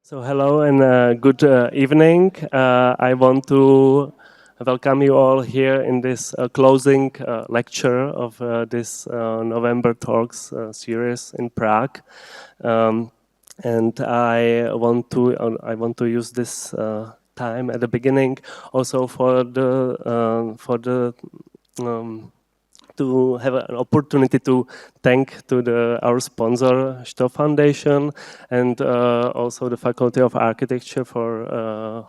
So hello and good evening. I want to welcome you all here in this closing lecture of this November Talks series in Prague. And I want to use this time at the beginning also for the to have an opportunity to thank our sponsor, Sto Foundation, and also the Faculty of Architecture for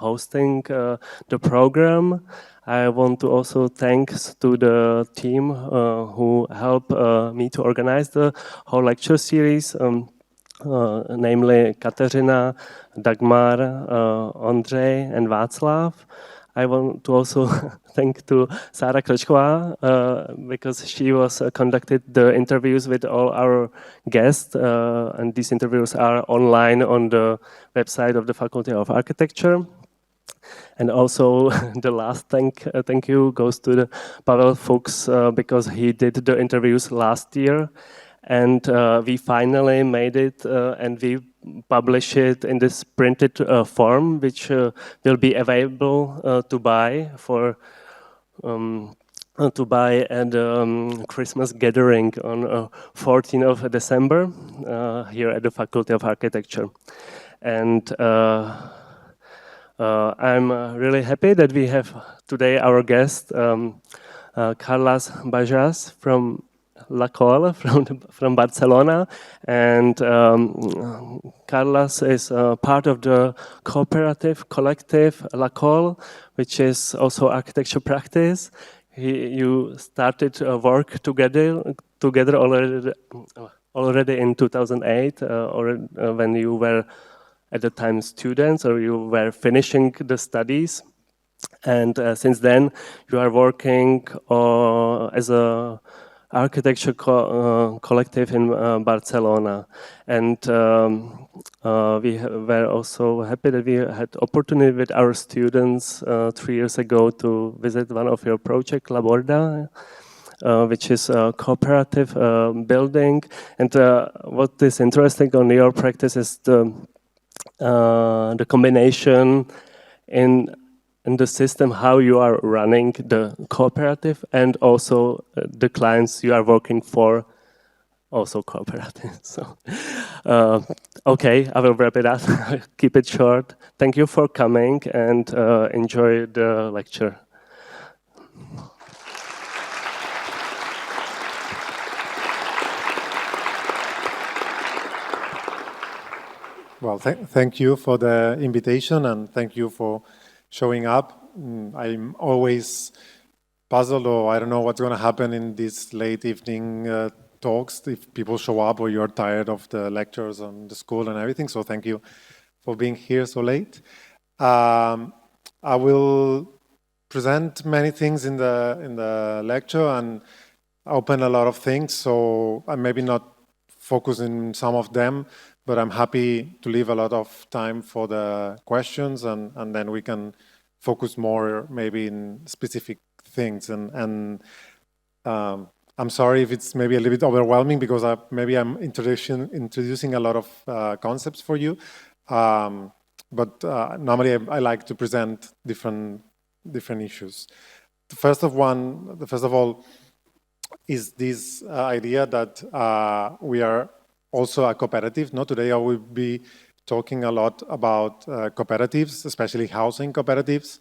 hosting the program. I want to also thanks to the team who helped me to organize the whole lecture series. Namely Kateřina, Dagmar, Ondřej, and Václav. I want to also thank to Sarah Krčková because she was conducted the interviews with all our guests, and these interviews are online on the website of the Faculty of Architecture. And also the last thank you goes to the Pavel Fuchs because he did the interviews last year. And we finally made it and we publish it in this printed form, which will be available to buy at Christmas gathering on 14th of December here at the Faculty of Architecture. And I'm really happy that we have today our guest, Carles Bajas from Lacol from Barcelona, and Carles is part of the cooperative collective Lacol, which is also architecture practice. You started work together already in 2008, or when you were at the time students or you were finishing the studies, and since then you are working as a architecture collective in Barcelona, and we were also happy that we had opportunity with our students 3 years ago to visit one of your projects, La Borda, which is a cooperative building. And what is interesting on your practice is the combination in the system, how you are running the cooperative and also the clients you are working for, also cooperative. So, okay, I will wrap it up. Keep it short. Thank you for coming and enjoy the lecture. Well, thank you for the invitation and thank you for showing up. I'm always puzzled, or I don't know what's going to happen in these late evening talks if people show up or you're tired of the lectures on the school and everything. So thank you for being here so late. I will present many things in the lecture and open a lot of things. So I maybe not focus in some of them, but I'm happy to leave a lot of time for the questions, and then we can focus more maybe in specific things. And I'm sorry if it's maybe a little bit overwhelming because maybe I'm introducing a lot of concepts for you. But normally I like to present different issues. The first of all is this idea that we are also a cooperative. Not today I will be talking a lot about cooperatives, especially housing cooperatives.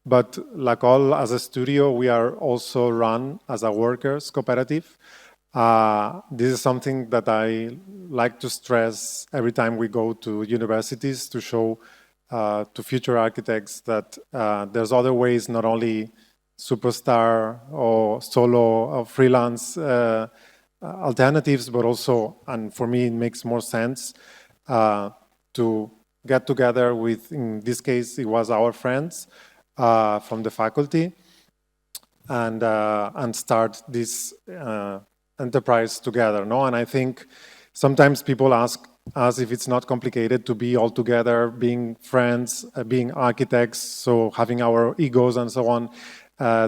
But Lacol, as a studio, we are also run as a workers' cooperative. This is something that I like to stress every time we go to universities to show to future architects that there's other ways, not only superstar or solo or freelance alternatives, but also, and for me it makes more sense, to get together with, in this case, it was our friends from the faculty, and start this enterprise together. No, and I think sometimes people ask us if it's not complicated to be all together, being friends, being architects, so having our egos and so on,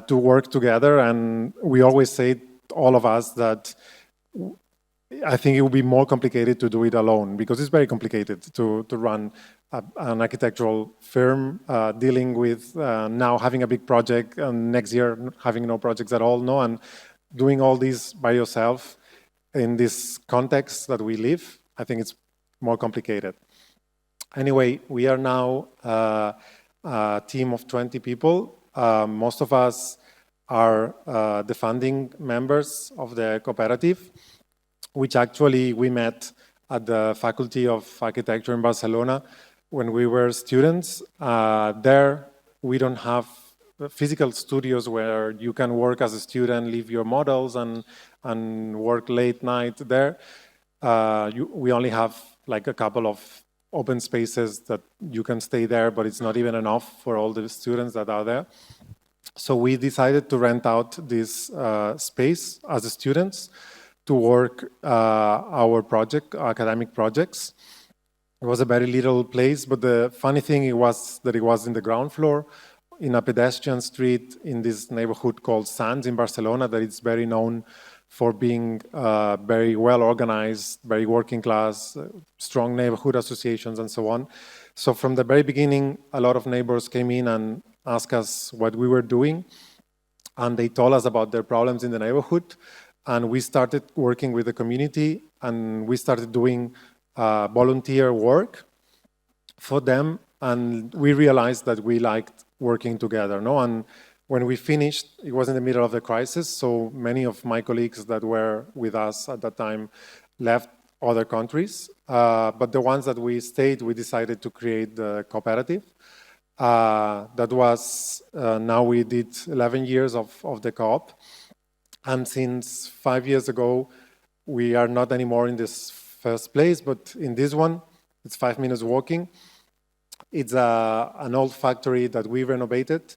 to work together. And we always say, all of us, that I think it would be more complicated to do it alone, because it's very complicated to run an architectural firm, dealing with now having a big project and next year having no projects at all, no, and doing all this by yourself in this context that we live. I think it's more complicated. Anyway, we are now a team of 20 people. Most of us are the founding members of the cooperative, which actually we met at the Faculty of Architecture in Barcelona when we were students. There, we don't have physical studios where you can work as a student, leave your models and work late night there. We only have like a couple of open spaces that you can stay there, but it's not even enough for all the students that are there. So we decided to rent out this space as students to work our academic projects. It was a very little place, but the funny thing was that it was in the ground floor, in a pedestrian street in this neighborhood called Sants in Barcelona, that it's very known for being very well organized, very working class, strong neighborhood associations and so on. So from the very beginning, a lot of neighbors came in and asked us what we were doing, and they told us about their problems in the neighborhood. And we started working with the community, and we started doing volunteer work for them. And we realized that we liked working together, no? And when we finished, it was in the middle of the crisis, so many of my colleagues that were with us at that time left other countries. But the ones that we stayed, we decided to create the cooperative. That was, now we did 11 years of the co-op. And since 5 years ago, we are not anymore in this first place, but in this one, it's 5 minutes walking. It's an old factory that we renovated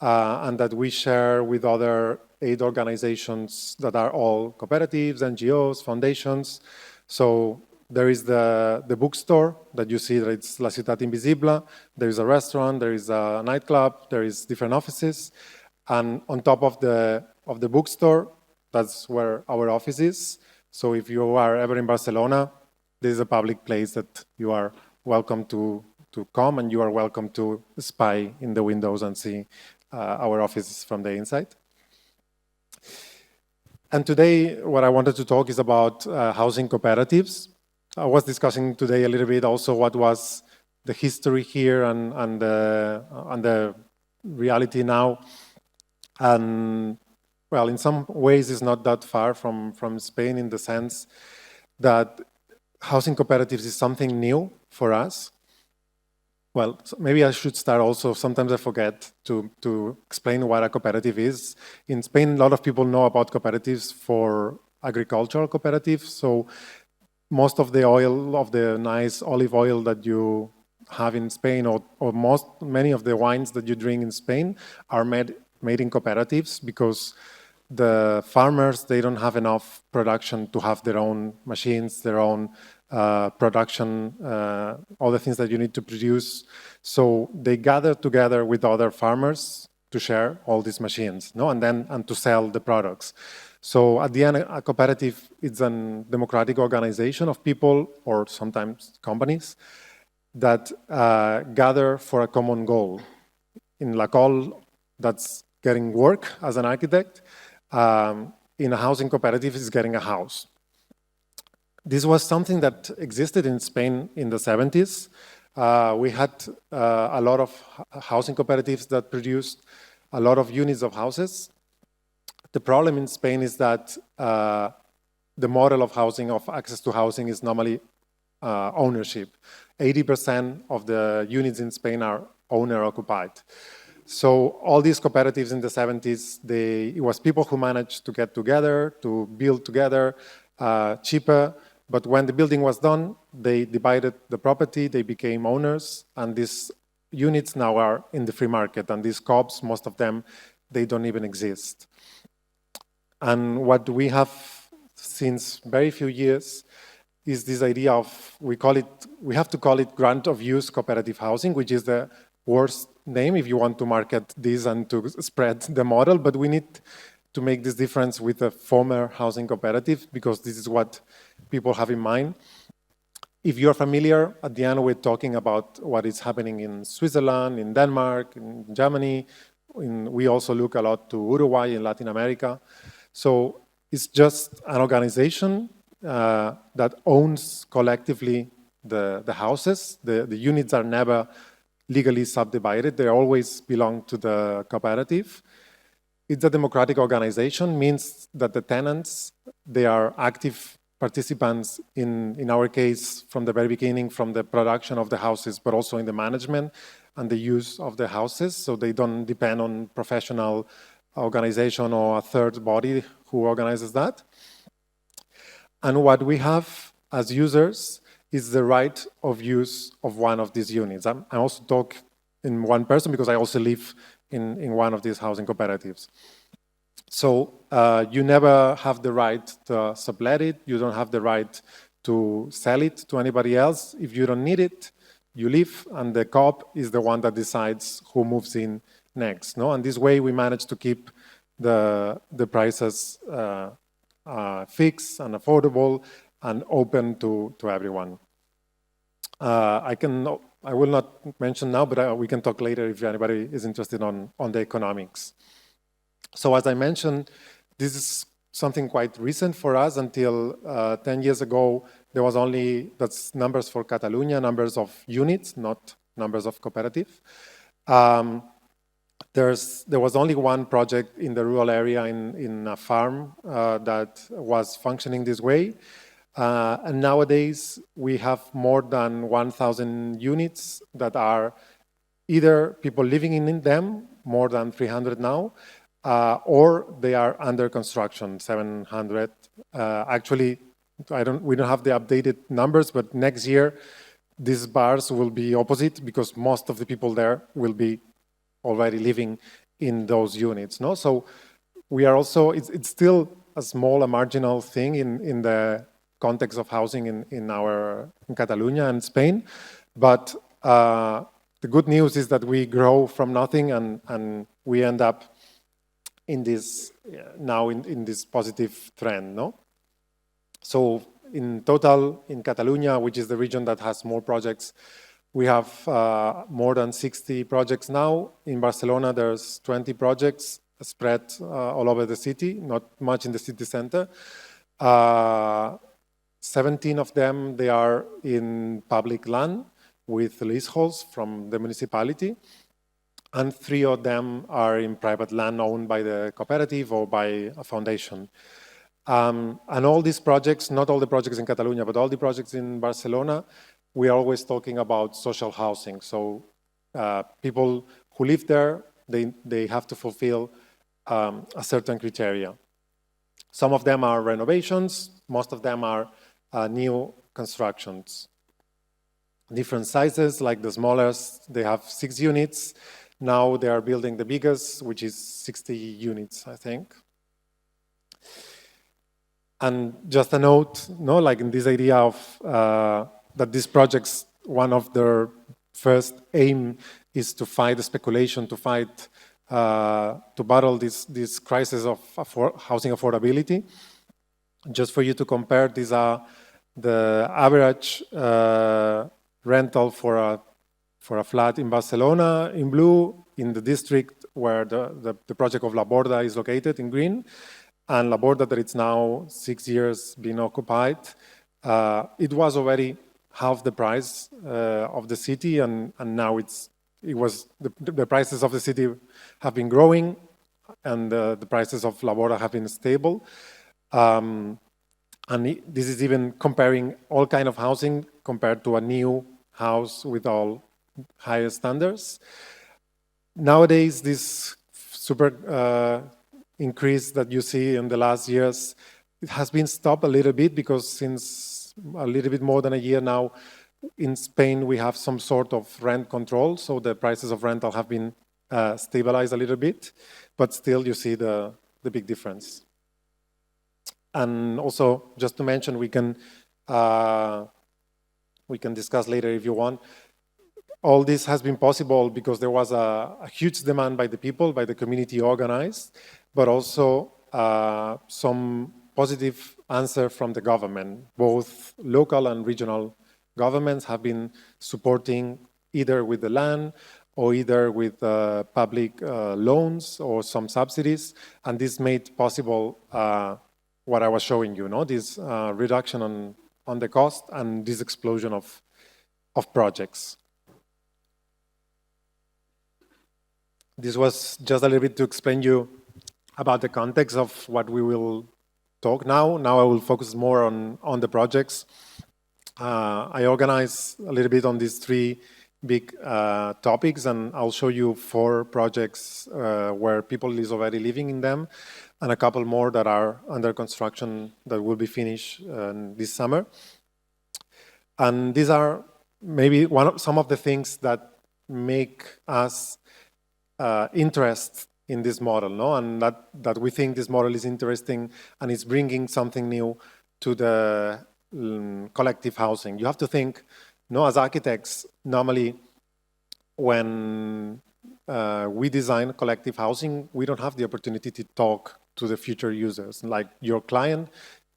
and that we share with other 8 organizations that are all cooperatives, NGOs, foundations. So there is the bookstore that you see that it's La Ciutat Invisible. There is a restaurant, there is a nightclub, there is different offices. And on top of the bookstore, that's where our office is. So if you are ever in Barcelona, this is a public place that you are welcome to come, and you are welcome to spy in the windows and see our offices from the inside. And today, what I wanted to talk is about housing cooperatives. I was discussing today a little bit also what was the history here and the reality now. And well, in some ways, it's not that far from Spain in the sense that housing cooperatives is something new for us. Well, maybe I should start also, sometimes I forget to explain what a cooperative is. In Spain, a lot of people know about cooperatives for agricultural cooperatives. So most of the oil, of the nice olive oil that you have in Spain, or many of the wines that you drink in Spain are made in cooperatives, because the farmers, they don't have enough production to have their own machines, their own production, all the things that you need to produce. So they gather together with other farmers to share all these machines, no? And to sell the products. So at the end, a cooperative is a democratic organization of people, or sometimes companies, that gather for a common goal. In Lacol, that's getting work as an architect. In a housing cooperative, is getting a house. This was something that existed in Spain in the 70s. We had a lot of housing cooperatives that produced a lot of units of houses. The problem in Spain is that the model of housing, of access to housing, is normally ownership. 80% of the units in Spain are owner-occupied. So all these cooperatives in the 70s, it was people who managed to get together, to build together, cheaper. But when the building was done, they divided the property, they became owners, and these units now are in the free market. And these co-ops, most of them, they don't even exist. And what we have since very few years is this idea of, we have to call it grant of use cooperative housing, which is the worst name if you want to market this and to spread the model, but we need to make this difference with a former housing cooperative, because this is what people have in mind. If you're familiar, at the end we're talking about what is happening in Switzerland, in Denmark, in Germany. We also look a lot to Uruguay in Latin America. So it's just an organization that owns collectively the houses. The units are never legally subdivided. They always belong to the cooperative. It's a democratic organization, means that the tenants, they are active participants in our case, from the very beginning, from the production of the houses, but also in the management and the use of the houses. So they don't depend on professional organization or a third body who organizes that. And what we have as users is the right of use of one of these units. I also talk in one person because I also live in one of these housing cooperatives. So you never have the right to sublet it. You don't have the right to sell it to anybody else. If you don't need it, you leave, and the co-op is the one that decides who moves in next. No? And this way we manage to keep the prices fixed and affordable and open to everyone. I will not mention now, but we can talk later if anybody is interested on the economics. So as I mentioned, this is something quite recent for us. Until 10 years ago, there was only, that's numbers for Catalonia, numbers of units, not numbers of cooperative. There was only one project in the rural area in a farm that was functioning this way. And nowadays, we have more than 1,000 units that are either people living in them, more than 300 now, or they are under construction, 700. Actually, we don't have the updated numbers, but next year, these bars will be opposite because most of the people there will be already living in those units. No? So we are also, it's still a small, a marginal thing in the context of housing in Catalonia and Spain. But the good news is that we grow from nothing and we end up in this, now in this positive trend. No? So in total, in Catalonia, which is the region that has more projects, we have more than 60 projects now. In Barcelona, there's 20 projects spread all over the city, not much in the city center. 17 of them, they are in public land with leaseholds from the municipality. And 3 of them are in private land owned by the cooperative or by a foundation. And all these projects, not all the projects in Catalonia, but all the projects in Barcelona, we are always talking about social housing. So people who live there, they have to fulfill a certain criteria. Some of them are renovations, most of them are new constructions. Different sizes, like the smallest, they have 6 units. Now they are building the biggest, which is 60 units, I think. And just a note, no, like in this idea of that these projects, one of their first aim is to fight the speculation, to fight, to battle this crisis of housing affordability. Just for you to compare, these are the average rental for a flat in Barcelona in blue, in the district where the project of La Borda is located in green, and La Borda that it's now 6 years being occupied. It was already half the price of the city, and now the prices of the city have been growing, and the prices of La Borda have been stable. And this is even comparing all kind of housing compared to a new house with all higher standards. Nowadays, this super increase that you see in the last years, it has been stopped a little bit because since a little bit more than a year now, in Spain, we have some sort of rent control. So the prices of rental have been stabilized a little bit, but still you see the big difference. And also, just to mention, we can discuss later if you want. All this has been possible because there was a huge demand by the people, by the community organized, but also some positive answer from the government. Both local and regional governments have been supporting either with the land or either with public loans or some subsidies, and this made possible what I was showing you, this reduction on the cost and this explosion of projects. This was just a little bit to explain you about the context of what we will talk now. Now I will focus more on the projects. I organized a little bit on these three big topics, and I'll show you 4 projects where people is already living in them, and a couple more that are under construction that will be finished this summer. And these are maybe some of the things that make us interest in this model, and that we think this model is interesting and is bringing something new to the collective housing. You have to think, as architects, normally when we design collective housing, we don't have the opportunity to talk to the future users. Like your client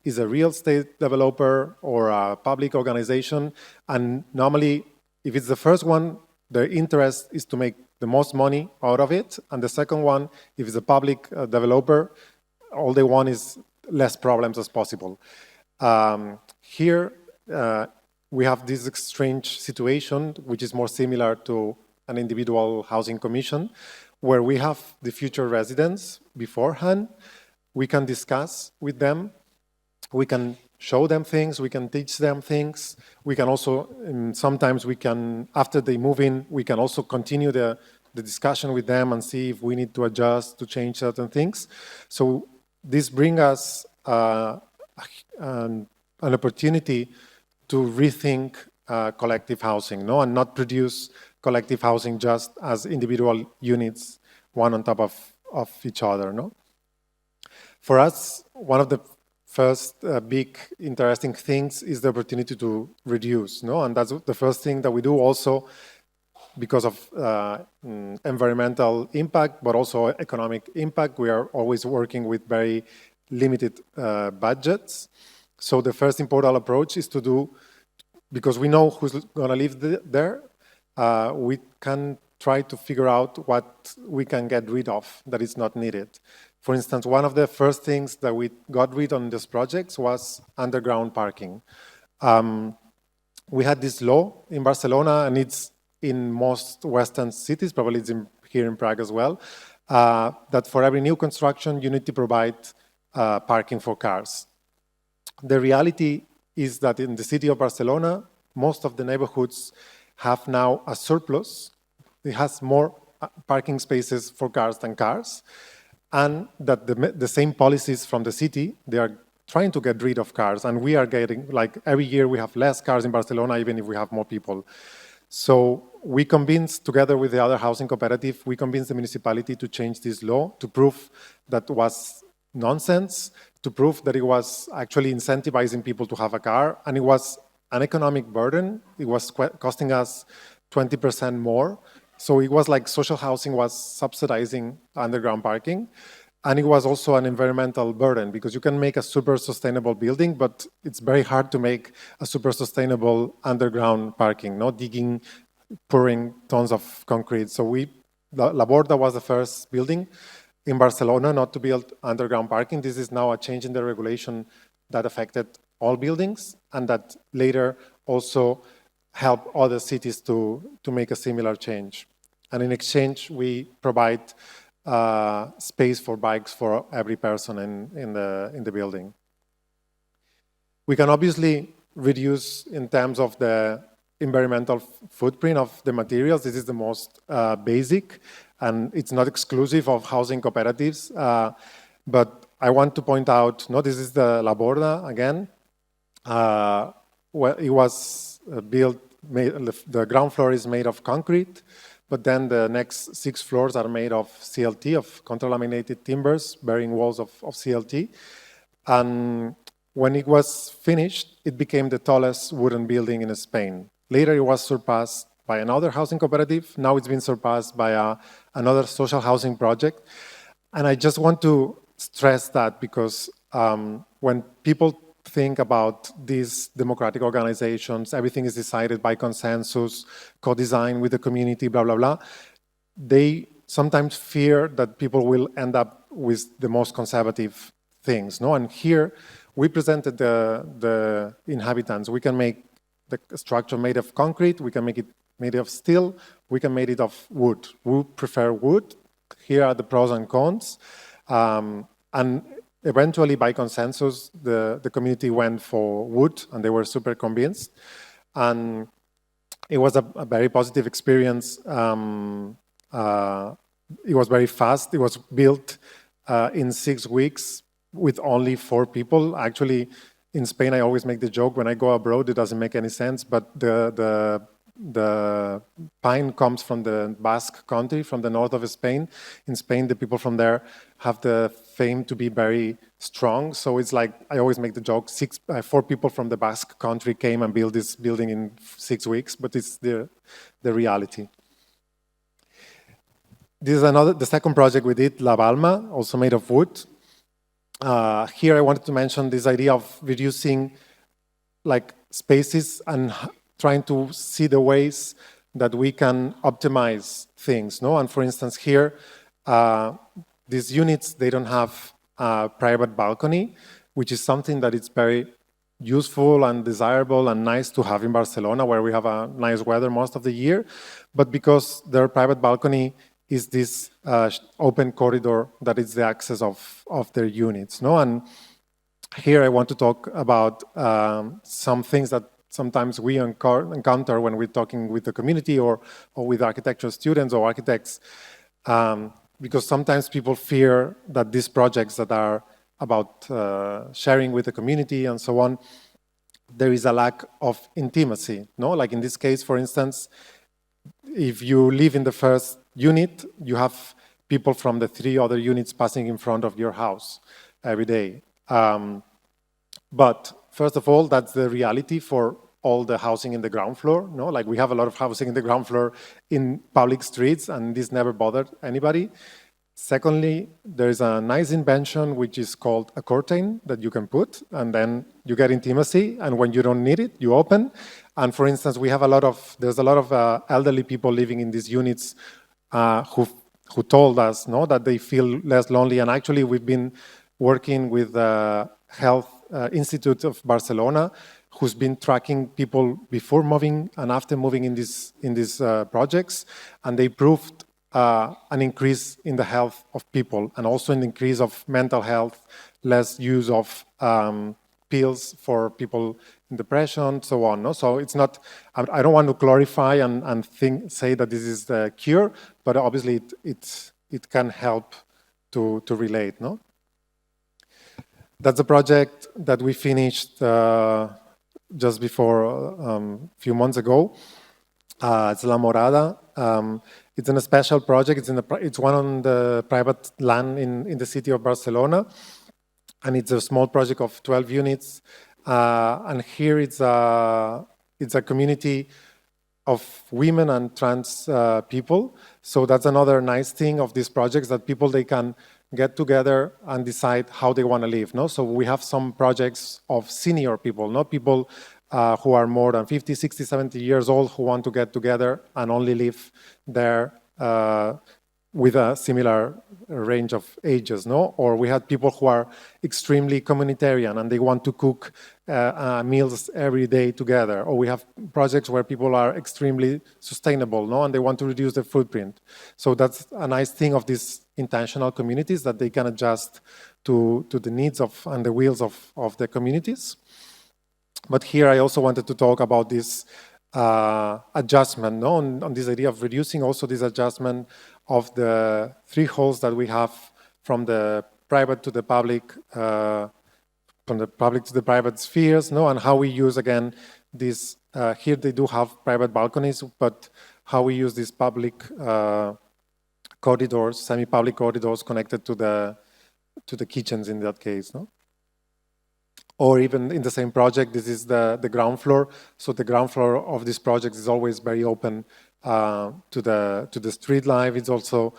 is a real estate developer or a public organization, and normally if it's the first one, their interest is to make the most money out of it, and the second one, if it's a public developer, all they want is less problems as possible. Here we have this strange situation, which is more similar to an individual housing commission, where we have the future residents beforehand. We can discuss with them, we can show them things, we can teach them things. We can also, sometimes we can, after they move in, we can also continue the discussion with them and see if we need to adjust, to change certain things. So this brings us an opportunity to rethink collective housing, and not produce collective housing just as individual units, one on top of each other. For us, one of the first big interesting things is the opportunity to reduce, and that's the first thing that we do also because of environmental impact, but also economic impact. We are always working with very limited budgets. So the first important approach is to do, because we know who's going to live there, we can try to figure out what we can get rid of that is not needed. For instance, one of the first things that we got rid on this project was underground parking. We had this law in Barcelona, and it's in most Western cities, probably it's here in Prague as well, that for every new construction, you need to provide parking for cars. The reality is that in the city of Barcelona, most of the neighborhoods have now a surplus. It has more parking spaces for cars than cars, and that the same policies from the city, they are trying to get rid of cars, and we are getting, like every year we have less cars in Barcelona, even if we have more people. So we convinced, together with the other housing cooperative, we convinced the municipality to change this law to prove that was nonsense, to prove that it was actually incentivizing people to have a car, and it was an economic burden. It was costing us 20% more. So it was like social housing was subsidizing underground parking. And it was also an environmental burden, because you can make a super sustainable building, but it's very hard to make a super sustainable underground parking, digging, pouring tons of concrete. So La Borda was the first building in Barcelona not to build underground parking. This is now a change in the regulation that affected all buildings, and that later also help other cities to make a similar change. And in exchange, we provide space for bikes for every person in the building. We can obviously reduce in terms of the environmental footprint of the materials. This is the most basic, and it's not exclusive of housing cooperatives. But I want to point out, this is the La Borda again. Where it was built, the ground floor is made of concrete, but then the next 6 floors are made of CLT, of contra-laminated timbers, bearing walls of CLT. And when it was finished, it became the tallest wooden building in Spain. Later, it was surpassed by another housing cooperative. Now it's been surpassed by another social housing project. And I just want to stress that, because when people think about these democratic organizations, everything is decided by consensus, co-design with the community, blah, blah, blah. They sometimes fear that people will end up with the most conservative things, no? And here we presented the inhabitants. We can make the structure made of concrete, we can make it made of steel, we can make it of wood. We prefer wood. Here are the pros and cons. And eventually, by consensus, the community went for wood, and they were super convinced. And it was a very positive experience. It was very fast. It was built in 6 weeks with only 4 people. Actually, in Spain, I always make the joke, when I go abroad, it doesn't make any sense, but the pine comes from the Basque country, from the north of Spain. In Spain, the people from there have the fame to be very strong. So it's like, I always make the joke, 4 people from the Basque country came and built this building in 6 weeks, but it's the reality. This is the second project we did, La Balma, also made of wood. Here I wanted to mention this idea of reducing like spaces and trying to see the ways that we can optimize things, no? And for instance, here, these units, they don't have a private balcony, which is something that is very useful and desirable and nice to have in Barcelona, where we have a nice weather most of the year. But because their private balcony is this open corridor that is the access of their units, no? And here I want to talk about some things that sometimes we encounter when we're talking with the community or with architecture students or architects, because sometimes people fear that these projects that are about sharing with the community and so on, there is a lack of intimacy, no? Like in this case, for instance, if you live in the first unit, you have people from the 3 other units passing in front of your house every day. But first of all, that's the reality for all the housing in the ground floor, no? Like we have a lot of housing in the ground floor in public streets, and this never bothered anybody. Secondly, there's a nice invention which is called a curtain that you can put, and then you get intimacy, and when you don't need it, you open. And for instance, there's a lot of elderly people living in these units who told us, no, that they feel less lonely. And actually, we've been working with the Health Institute of Barcelona, who's been tracking people before moving and after moving in these projects, and they proved an increase in the health of people, and also an increase of mental health, less use of pills for people in depression, so on. No? So it's not, I don't want to glorify and say that this is the cure, but obviously it can help to relate. No? That's a project that we finished just before a few months ago. It's La Morada. It's a special project. It's one on the private land in the city of Barcelona, and it's a small project of 12 units. And here it's a community of women and trans people. So that's another nice thing of these projects, that people, they can get together and decide how they want to live. No? So we have some projects of senior people, not people who are more than 50, 60, 70 years old, who want to get together and only live there with a similar range of ages, no? Or we had people who are extremely communitarian and they want to cook meals every day together. Or we have projects where people are extremely sustainable, no? And they want to reduce their footprint. So that's a nice thing of these intentional communities, that they can adjust to the needs of and the wills of the communities. But here I also wanted to talk about this adjustment, no? On this idea of reducing also this adjustment of the 3 holes that we have from the private to the public, from the public to the private spheres, no? And how we use, again, this, here they do have private balconies, but how we use these public corridors, semi-public corridors connected to the kitchens in that case, no? Or even in the same project, this is the ground floor. So the ground floor of this project is always very open to the street life. It's also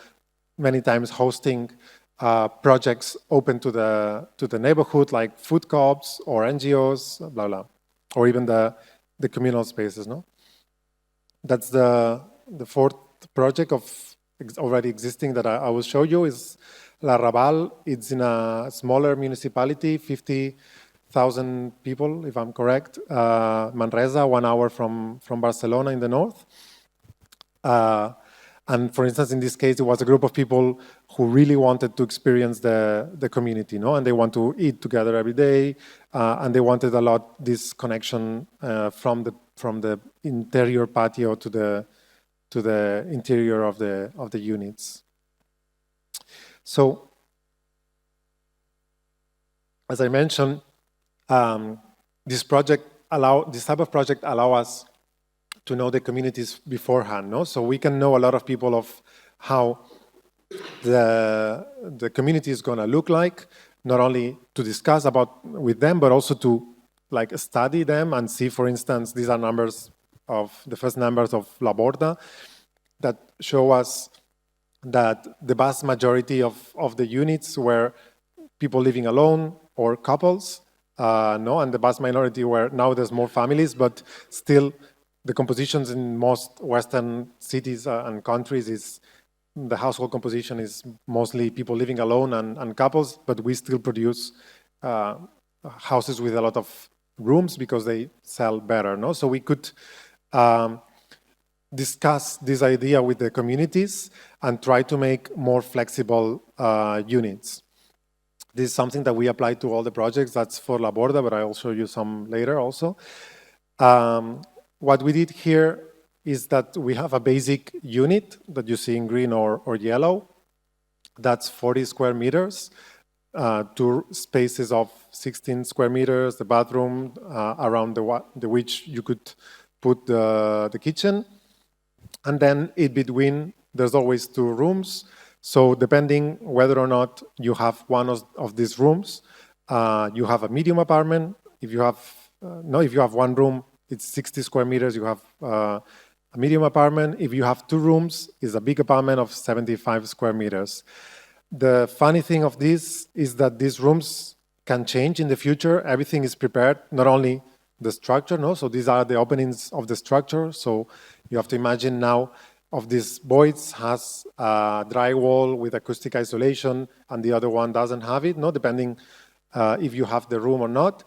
many times hosting projects open to the neighborhood, like food co-ops or NGOs, blah blah, or even the communal spaces. No, that's the fourth project of already existing that I will show you is La Raval. It's in a smaller municipality, 50,000 people, if I'm correct. Manresa, 1 hour from Barcelona in the north. And for instance, in this case, it was a group of people who really wanted to experience the community, no? And they want to eat together every day, and they wanted a lot this connection from the interior patio to the interior of the units. So, as I mentioned, this type of project allow us to know the communities beforehand, no? So we can know a lot of people of how the community is going to look like, not only to discuss about with them, but also to like study them and see, for instance, these are numbers of the first numbers of La Borda that show us that the vast majority of the units were people living alone or couples, no, and the vast minority were, now there's more families, but still the compositions in most Western cities and countries is the household composition is mostly people living alone and couples, but we still produce houses with a lot of rooms because they sell better, no? So we could discuss this idea with the communities and try to make more flexible units. This is something that we apply to all the projects. That's for La Borda, but I'll show you some later also. What we did here is that we have a basic unit that you see in green or yellow. That's 40 square meters, 2 spaces of 16 square meters, the bathroom around the which you could put the kitchen. And then in between, there's always 2 rooms. So depending whether or not you have one of these rooms, you have a medium apartment. If you have, if you have 1 room, it's 60 square meters, you have a medium apartment. If you have 2 rooms, it's a big apartment of 75 square meters. The funny thing of this is that these rooms can change in the future. Everything is prepared, not only the structure, no? So these are the openings of the structure. So you have to imagine now of these voids has a drywall with acoustic isolation and the other one doesn't have it, no? Depending if you have the room or not.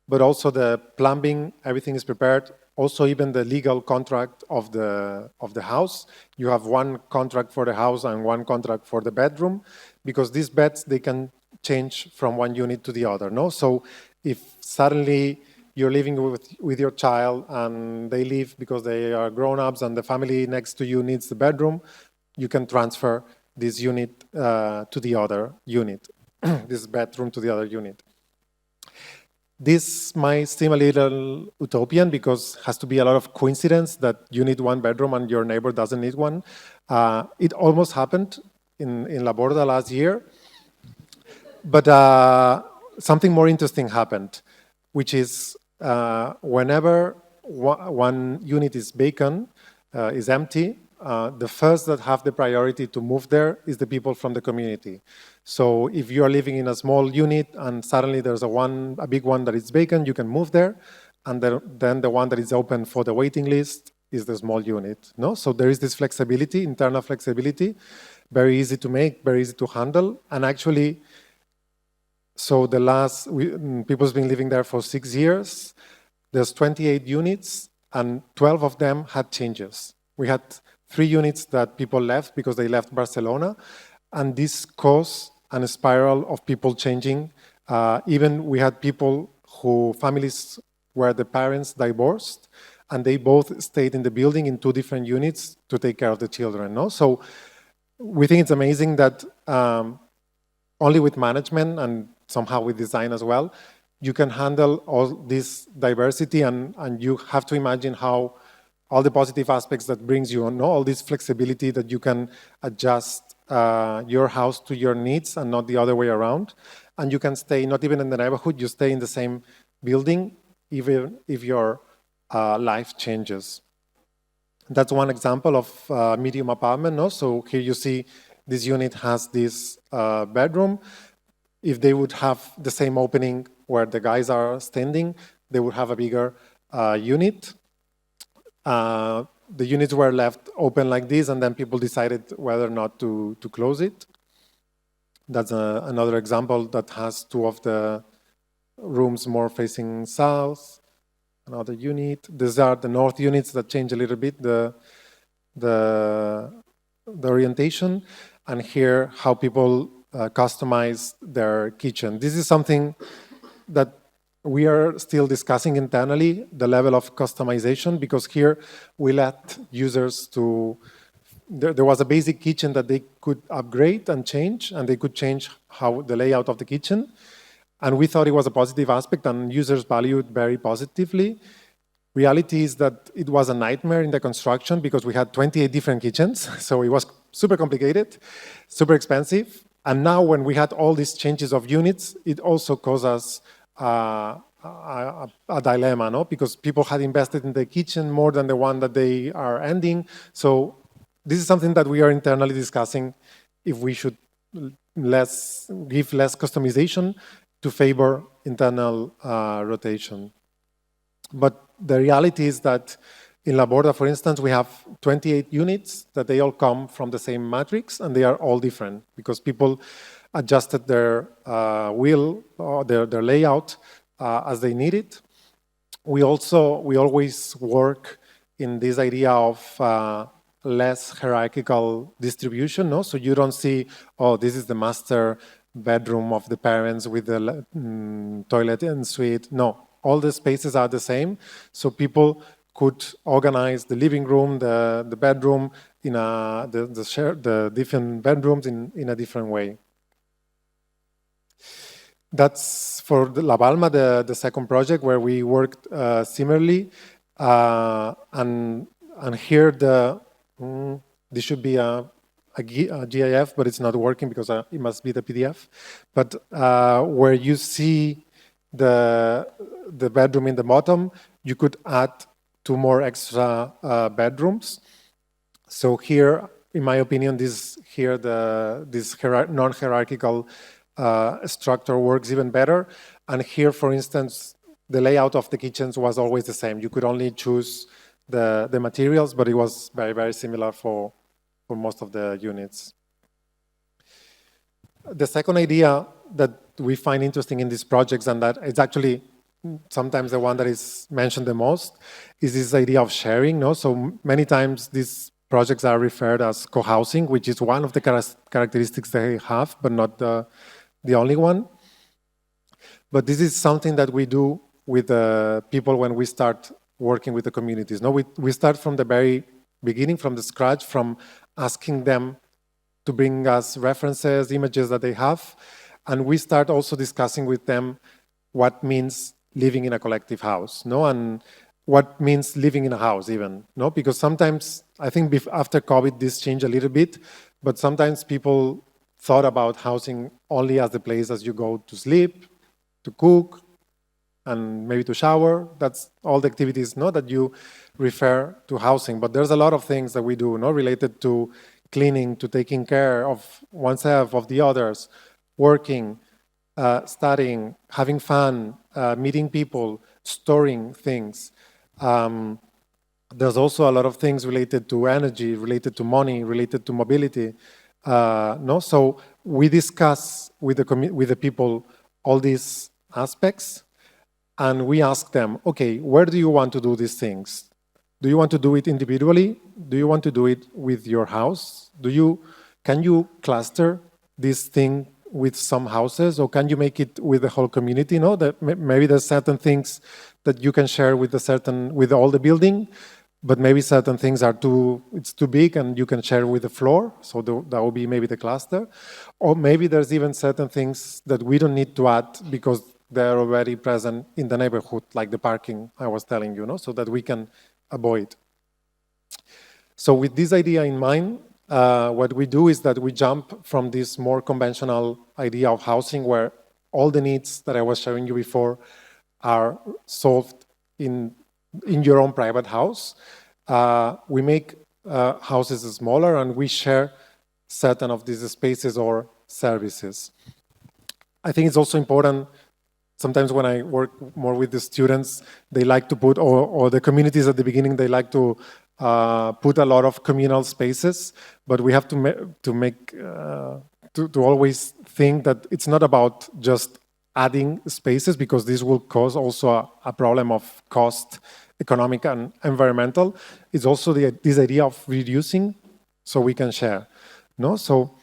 But also the plumbing, everything is prepared. Also, even the legal contract of the house. You have 1 contract for the house and 1 contract for the bedroom, because these beds, they can change from one unit to the other, no? So if suddenly you're living with your child and they leave because they are grown-ups and the family next to you needs the bedroom, you can transfer this unit to the other unit, this bedroom to the other unit. This might seem a little utopian because it has to be a lot of coincidence that you need 1 bedroom and your neighbor doesn't need one. It almost happened in La Borda last year. But something more interesting happened, which is whenever one unit is vacant, is empty, the first that have the priority to move there is the people from the community. So if you are living in a small unit and suddenly there's a big one that is vacant, you can move there, and then the one that is open for the waiting list is the small unit. No, so there is this flexibility, internal flexibility, very easy to make, very easy to handle, and actually, so people's been living there for 6 years. There's 28 units, and 12 of them had changes. We had 3 units that people left because they left Barcelona, and this caused a spiral of people changing. Even we had people families where the parents divorced, and they both stayed in the building in 2 different units to take care of the children. No? So we think it's amazing that only with management and somehow with design as well, you can handle all this diversity, and you have to imagine how all the positive aspects that brings you on, all this flexibility that you can adjust your house to your needs and not the other way around. And you can stay not even in the neighborhood, you stay in the same building even if your life changes. That's one example of medium apartment. No? So here you see this unit has this bedroom. If they would have the same opening where the guys are standing, they would have a bigger unit. The units were left open like this, and then people decided whether or not to close it. That's another example that has two of the rooms more facing south. Another unit. These are the north units that change a little bit the orientation, and here how people customize their kitchen. This is something that we are still discussing internally, the level of customization, because here we let users to, there was a basic kitchen that they could upgrade and change, and they could change how the layout of the kitchen. And we thought it was a positive aspect, and users valued very positively. Reality is that it was a nightmare in the construction because we had 28 different kitchens, so it was super complicated, super expensive. And now when we had all these changes of units, it also caused us a dilemma, no? Because people had invested in the kitchen more than the one that they are ending. So this is something that we are internally discussing, if we should give less customization to favor internal rotation. But the reality is that in La Borda, for instance, we have 28 units that they all come from the same matrix, and they are all different because people adjusted their will or their layout as they need it. We always work in this idea of less hierarchical distribution, no? So you don't see, oh, this is the master bedroom of the parents with the toilet and suite. No, all the spaces are the same, so people could organize the living room, the bedroom, in the different bedrooms in a different way. That's for La Palma, the second project where we worked similarly, and here this should be a GIF, but it's not working because it must be the PDF. But where you see the bedroom in the bottom, you could add 2 more extra bedrooms. So here, in my opinion, this non-hierarchical structure works even better. And here, for instance, the layout of the kitchens was always the same. You could only choose the materials, but it was very, very similar for most of the units. The second idea that we find interesting in these projects, and that it's actually sometimes the one that is mentioned the most, is this idea of sharing. No? So many times these projects are referred as co-housing, which is one of the characteristics they have, but not the only one. But this is something that we do with people when we start working with the communities. No, we start from the very beginning, from the scratch, from asking them to bring us references, images that they have, and we start also discussing with them what means living in a collective house, no, and what means living in a house even, no, because sometimes I think after COVID this changed a little bit, but sometimes people thought about housing only as the place as you go to sleep, to cook, and maybe to shower. That's all the activities, no, that you refer to housing. But there's a lot of things that we do, no, related to cleaning, to taking care of oneself, of the others, working, studying, having fun, meeting people, storing things. There's also a lot of things related to energy, related to money, related to mobility. No, so we discuss with the people all these aspects, and we ask them, okay, where do you want to do these things? Do you want to do it individually? Do you want to do it with your house? Can you cluster this thing with some houses, or can you make it with the whole community? No, that maybe there's certain things that you can share with all the building, but maybe certain things it's too big and you can share with the floor. So that will be maybe the cluster. Or maybe there's even certain things that we don't need to add because they're already present in the neighborhood, like the parking I was telling you, no? So that we can avoid. So with this idea in mind, what we do is that we jump from this more conventional idea of housing where all the needs that I was showing you before are solved in your own private house. We make houses smaller, and we share certain of these spaces or services. I think it's also important, sometimes when I work more with the students, they like to put, or the communities at the beginning, they like to put a lot of communal spaces, but we have to always think that it's not about just adding spaces, because this will cause also a problem of cost, economic and environmental. It's also this idea of reducing so we can share. No, so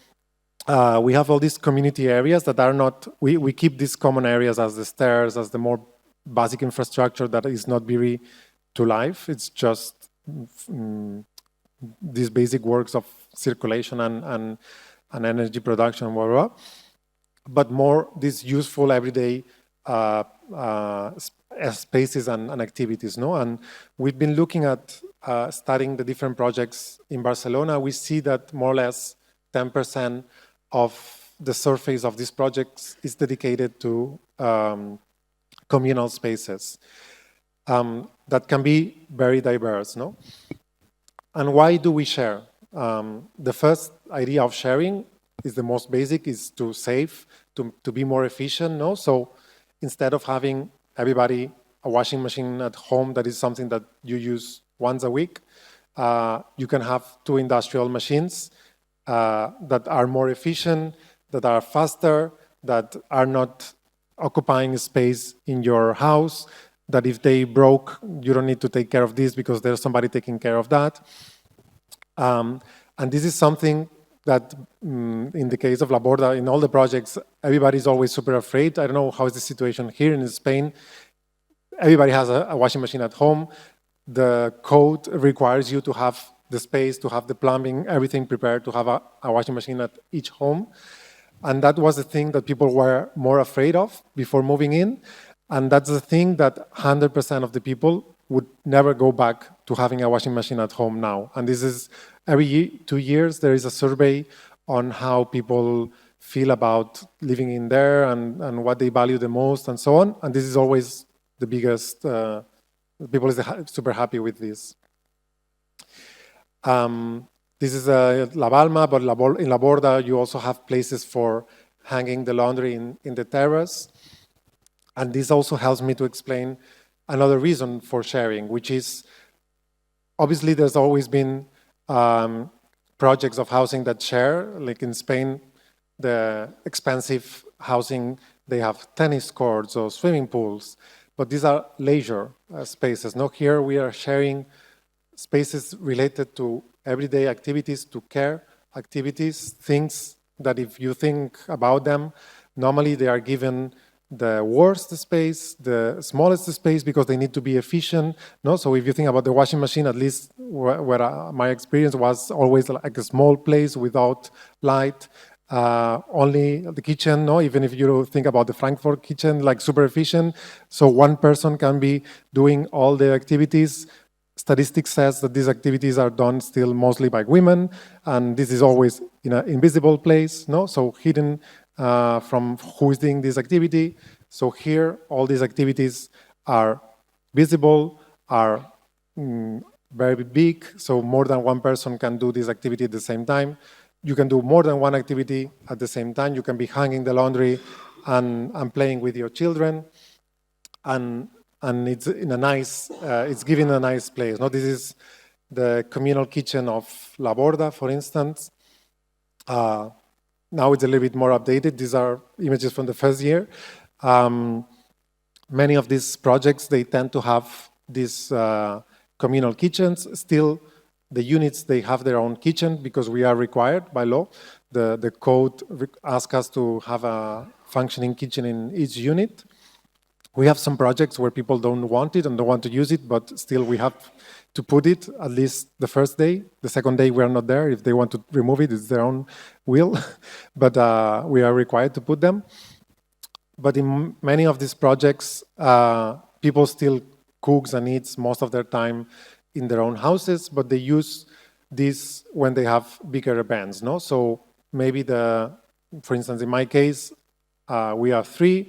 we have all these community areas that are not, we keep these common areas as the stairs, as the more basic infrastructure that is not very to life. It's just these basic works of circulation and energy production, blah, blah, blah. But more these useful everyday spaces and activities. No? And we've been looking at studying the different projects in Barcelona. We see that more or less 10% of the surface of these projects is dedicated to communal spaces that can be very diverse. No? And why do we share? The first idea of sharing is the most basic, is to save, to be more efficient. No? So instead of having everybody a washing machine at home, that is something that you use once a week, you can have 2 industrial machines that are more efficient, that are faster, that are not occupying space in your house, that if they broke, you don't need to take care of this because there's somebody taking care of that. And this is something that in the case of La Borda, in all the projects, everybody's always super afraid. I don't know how is the situation here in Spain. Everybody has a washing machine at home. The code requires you to have the space, to have the plumbing, everything prepared to have a washing machine at each home. And that was the thing that people were more afraid of before moving in. And that's the thing that 100% of the people would never go back to having a washing machine at home now. And this is every 2 years, there is a survey on how people feel about living in there and what they value the most and so on. And this is always the biggest, people is super happy with this. This is La Balma, but in La Borda, you also have places for hanging the laundry in the terrace. And this also helps me to explain another reason for sharing, which is, obviously there's always been projects of housing that share, like in Spain, the expensive housing, they have tennis courts or swimming pools, but these are leisure spaces. Now here we are sharing spaces related to everyday activities, to care activities, things that if you think about them, normally they are given the worst space, the smallest space, because they need to be efficient. No, so if you think about the washing machine, at least where my experience was always like a small place without light, only the kitchen. No, even if you think about the Frankfurt kitchen, like super efficient, so one person can be doing all the activities. Statistics says that these activities are done still mostly by women, and this is always in an invisible place. No, so hidden from who is doing this activity. So here, all these activities are visible, are very big, so more than one person can do this activity at the same time. You can do more than one activity at the same time. You can be hanging the laundry and playing with your children, and it's in a nice, it's given a nice place. No, this is the communal kitchen of La Borda, for instance. Now it's a little bit more updated. These are images from the first year. Many of these projects, they tend to have these communal kitchens. Still, the units, they have their own kitchen because we are required by law. The code asks us to have a functioning kitchen in each unit. We have some projects where people don't want it and don't want to use it, but still we have to put it at least the first day. The second day we are not there. If they want to remove it, it's their own will. But we are required to put them. But in many of these projects, people still cooks and eats most of their time in their own houses, but they use this when they have bigger events. No? So maybe for instance, in my case, we have 3.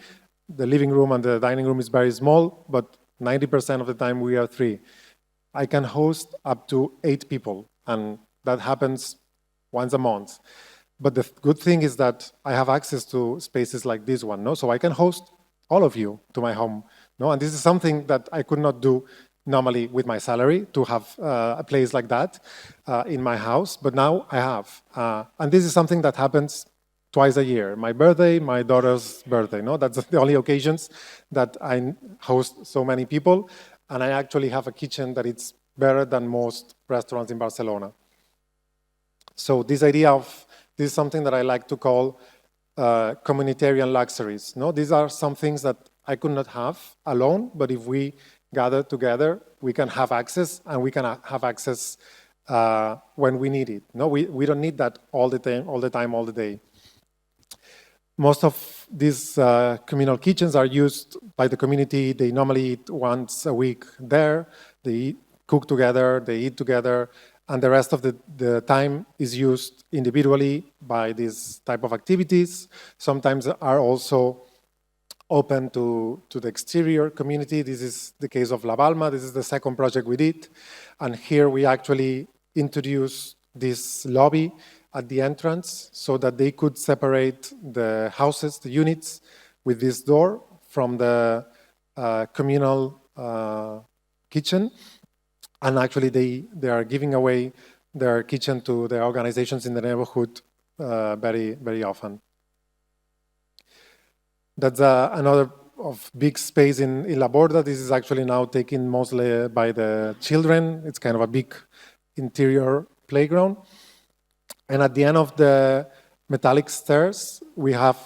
The living room and the dining room is very small, but 90% of the time we are 3. I can host up to 8 people, and that happens once a month. But the good thing is that I have access to spaces like this one, no? So I can host all of you to my home, no? And this is something that I could not do normally with my salary, to have a place like that in my house, but now I have. And this is something that happens twice a year, my birthday, my daughter's birthday, no? That's the only occasions that I host so many people, and I actually have a kitchen that it's better than most restaurants in Barcelona. So this idea of, this is something that I like to call communitarian luxuries, no? These are some things that I could not have alone, but if we gather together, we can have access, and we can have access when we need it. No, we don't need that all the time, all the day. Most of these communal kitchens are used by the community. They normally eat once a week there. They cook together, they eat together, and the rest of the time is used individually by these type of activities. Sometimes are also open to the exterior community. This is the case of La Palma. This is the second project we did. And here we actually introduced this lobby at the entrance so that they could separate the houses, the units, with this door from the communal kitchen. And actually they are giving away their kitchen to the organizations in the neighborhood very, very often. That's another of big space in La Borda. This is actually now taken mostly by the children. It's kind of a big interior playground. And at the end of the metallic stairs, we have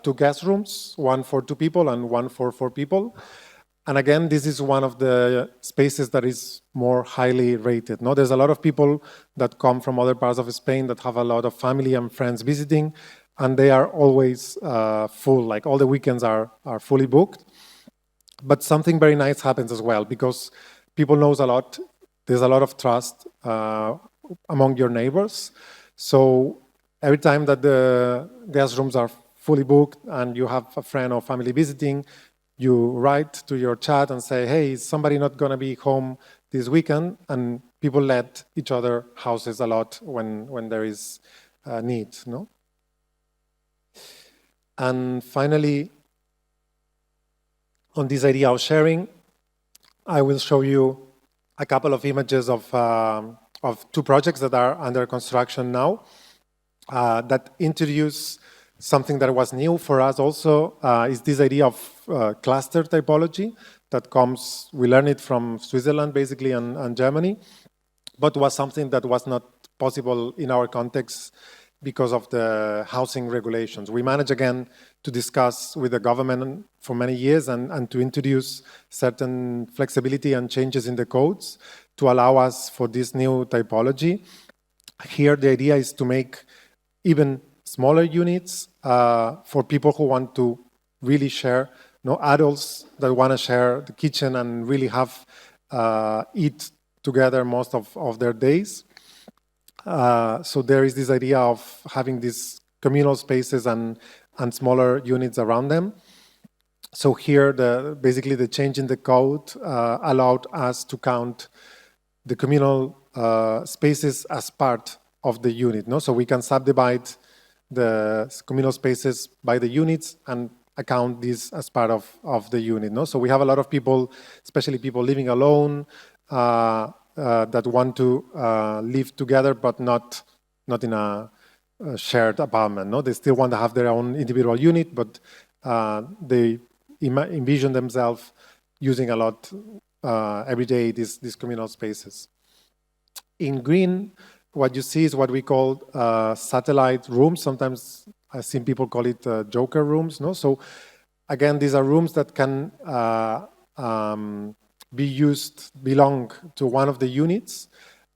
2 guest rooms, one for 2 people and one for 4 people. And again, this is one of the spaces that is more highly rated. No, there's a lot of people that come from other parts of Spain that have a lot of family and friends visiting, and they are always full, like all the weekends are fully booked. But something very nice happens as well, because people knows a lot. There's a lot of trust among your neighbors. So every time that the guest rooms are fully booked and you have a friend or family visiting, you write to your chat and say, hey, is somebody not going to be home this weekend? And people let each other houses a lot when there is a need, no? And finally, on this idea of sharing, I will show you a couple of images of 2 projects that are under construction now that introduce something that was new for us also, is this idea of cluster typology that comes, we learned it from Switzerland basically and Germany, but was something that was not possible in our context because of the housing regulations. We managed again to discuss with the government for many years and to introduce certain flexibility and changes in the codes to allow us for this new typology. Here the idea is to make even smaller units for people who want to really share, no adults that want to share the kitchen and really have eat together most of their days. So there is this idea of having these communal spaces and smaller units around them. So here, basically the change in the code allowed us to count the communal spaces as part of the unit. No? So we can subdivide the communal spaces by the units and account this as part of the unit. No? So we have a lot of people, especially people living alone, that want to live together, but not in a shared apartment. No? They still want to have their own individual unit, but they envision themselves using a lot every day these communal spaces. In green, what you see is what we call satellite rooms. Sometimes I've seen people call it joker rooms. No? So again, these are rooms that can belong to one of the units,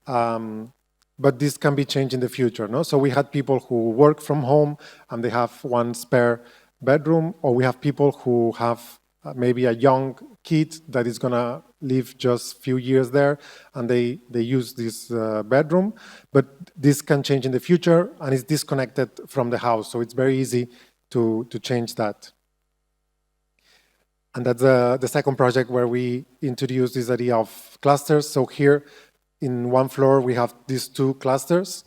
but this can be changed in the future. No? So we had people who work from home and they have one spare bedroom, or we have people who have maybe a young kid that is going to live just a few years there, and they use this bedroom, but this can change in the future and it's disconnected from the house, so it's very easy to change that. And that's the second project where we introduce this idea of clusters. So here in one floor we have these 2 clusters.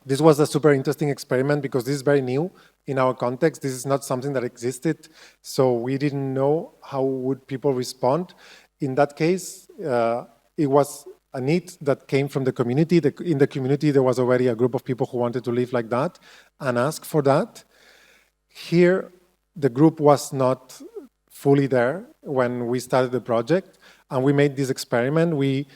This was a super interesting experiment because this is very new in our context. This is not something that existed, so we didn't know how would people respond. In that case, it was a need that came from the community. In the community, there was already a group of people who wanted to live like that and ask for that. Here, the group was not fully there when we started the project, and we made this experiment. We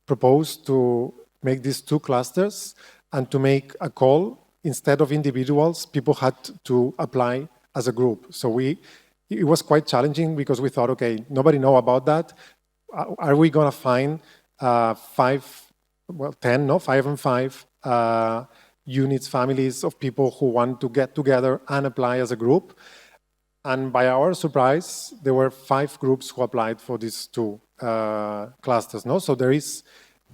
proposed to make these 2 clusters and to make a call. Instead of individuals, people had to apply as a group. So it was quite challenging because we thought, okay, nobody know about that. Are we going to find 5 and 5 units, families of people who want to get together and apply as a group? And by our surprise, there were 5 groups who applied for these 2 clusters. So there is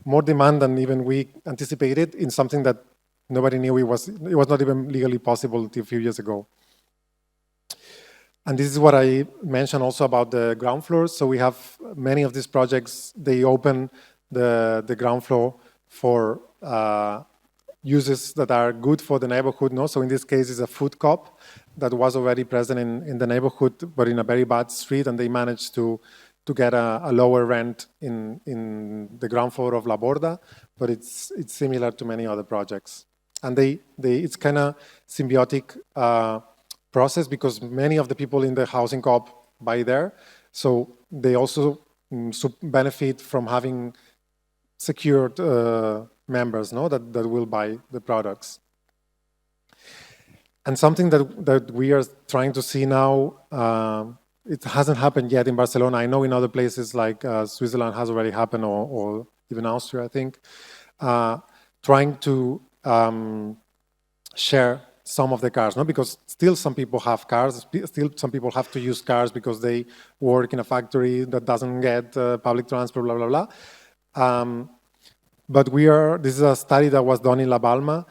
more demand than even we anticipated in something that nobody knew it was not even legally possible until a few years ago. And this is what I mentioned also about the ground floors. So we have many of these projects, they open the ground floor for uses that are good for the neighborhood. So in this case, it's a food co-op that was already present in the neighborhood, but in a very bad street, and they managed to get a lower rent in the ground floor of La Borda, but it's similar to many other projects. And it's kind of symbiotic process because many of the people in the housing co-op buy there, so they also benefit from having secured members that will buy the products. And something that we are trying to see now, it hasn't happened yet in Barcelona. I know in other places like Switzerland has already happened, or even Austria, I think, trying to share some of the cars, because still some people have cars, still some people have to use cars because they work in a factory that doesn't get public transport, blah, blah, blah. But this is a study that was done in La Palma,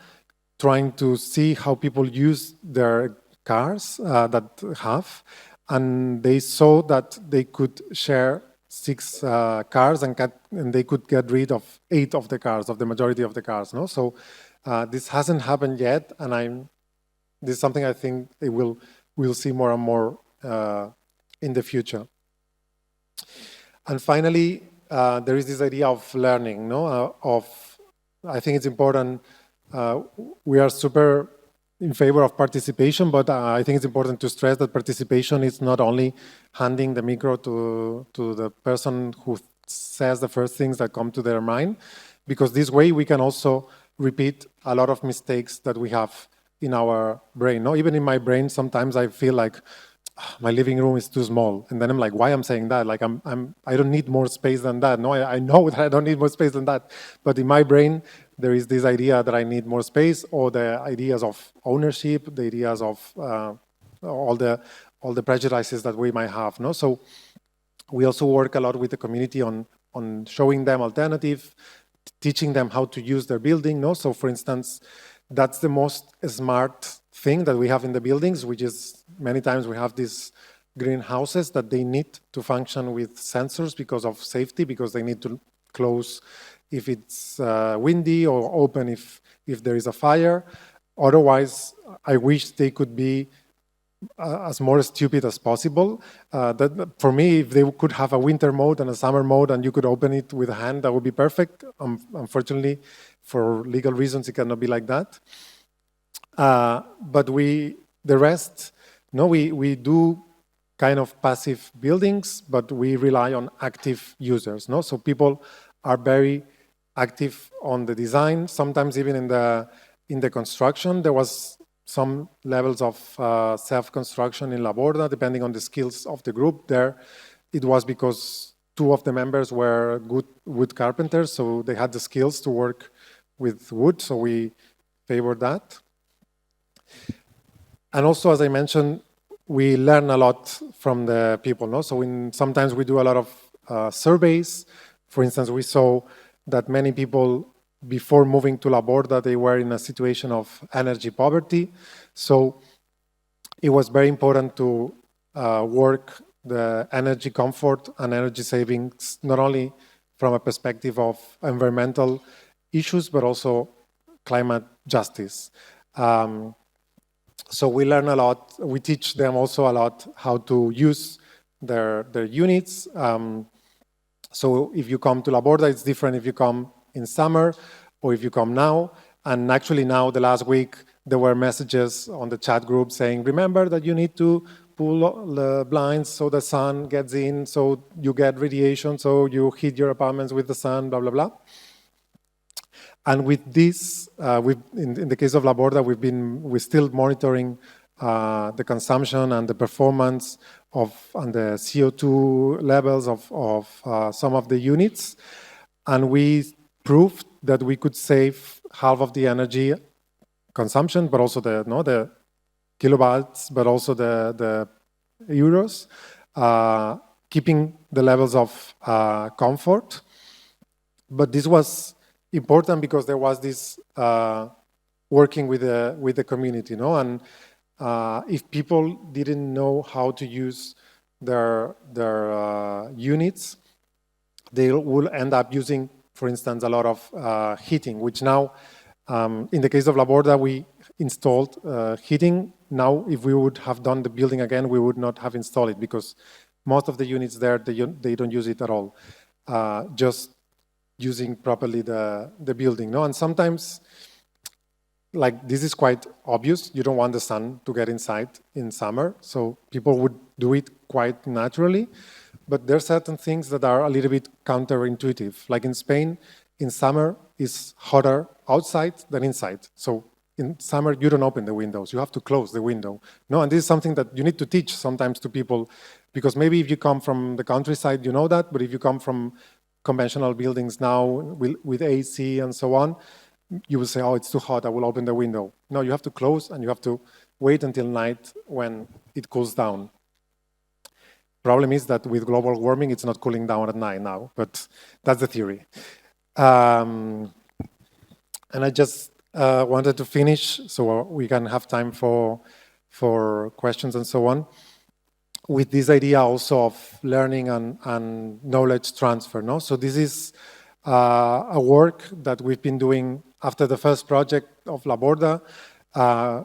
trying to see how people use their cars that have, and they saw that they could share 6 cars and they could get rid of 8 of the cars, of the majority of the cars. So this hasn't happened yet, and this is something I think we'll see more and more in the future. And finally, there is this idea of learning. I think it's important. We are super in favor of participation, but I think it's important to stress that participation is not only handing the micro to the person who says the first things that come to their mind, because this way we can also repeat a lot of mistakes that we have in our brain. Even in my brain, sometimes I feel like my living room is too small, and then I'm like, why I'm saying that? Like I don't need more space than that. I know that I don't need more space than that, but in my brain there is this idea that I need more space, or the ideas of ownership, the ideas of all the prejudices that we might have. So we also work a lot with the community on showing them alternative, teaching them how to use their building. So for instance, that's the most smart thing that we have in the buildings, which is many times we have these greenhouses that they need to function with sensors because of safety, because they need to close if it's windy, or open if there is a fire. Otherwise, I wish they could be as more stupid as possible. That for me, if they could have a winter mode and a summer mode and you could open it with a hand, that would be perfect. Unfortunately, for legal reasons, it cannot be like that. But the rest, we do kind of passive buildings, but we rely on active users. So people are very active on the design, sometimes even in the construction. There was some levels of self-construction in La Borda, depending on the skills of the group. There, it was because 2 of the members were good wood carpenters, so they had the skills to work with wood, so we favored that. And also, as I mentioned, we learn a lot from the people. So sometimes we do a lot of surveys. For instance, we saw that many people, before moving to La Borda, they were in a situation of energy poverty. So it was very important to work the energy comfort and energy savings, not only from a perspective of environmental issues, but also climate justice. So we learn a lot. We teach them also a lot how to use their units. So if you come to La Borda, it's different if you come in summer or if you come now. And actually now, the last week, there were messages on the chat group saying, remember that you need to pull the blinds so the sun gets in, so you get radiation, so you heat your apartments with the sun, blah, blah, blah. And with this, in the case of La Borda, we're still monitoring the consumption and the performance and the CO2 levels of some of the units. And we proved that we could save half of the energy consumption, but also the kilowatts, but also the euros, keeping the levels of comfort. But this was important because there was this working with the community, and if people didn't know how to use their units, they will end up using, for instance, a lot of heating, which now, in the case of La Borda, we installed heating. Now, if we would have done the building again, we would not have installed it because most of the units there, they don't use it at all, just using properly the building. No? And sometimes, like, this is quite obvious. You don't want the sun to get inside in summer, so people would do it quite naturally. But there are certain things that are a little bit counterintuitive. Like in Spain, in summer, it's hotter outside than inside. So in summer, you don't open the windows. You have to close the window. No, and this is something that you need to teach sometimes to people, because maybe if you come from the countryside, you know that, but if you come from conventional buildings now with AC and so on, you will say, oh, it's too hot, I will open the window. No, you have to close and you have to wait until night when it cools down. Problem is that with global warming, it's not cooling down at night now, but that's the theory. And I just wanted to finish so we can have time for questions and so on, with this idea also of learning and knowledge transfer. No? So this is a work that we've been doing after the first project of La Borda.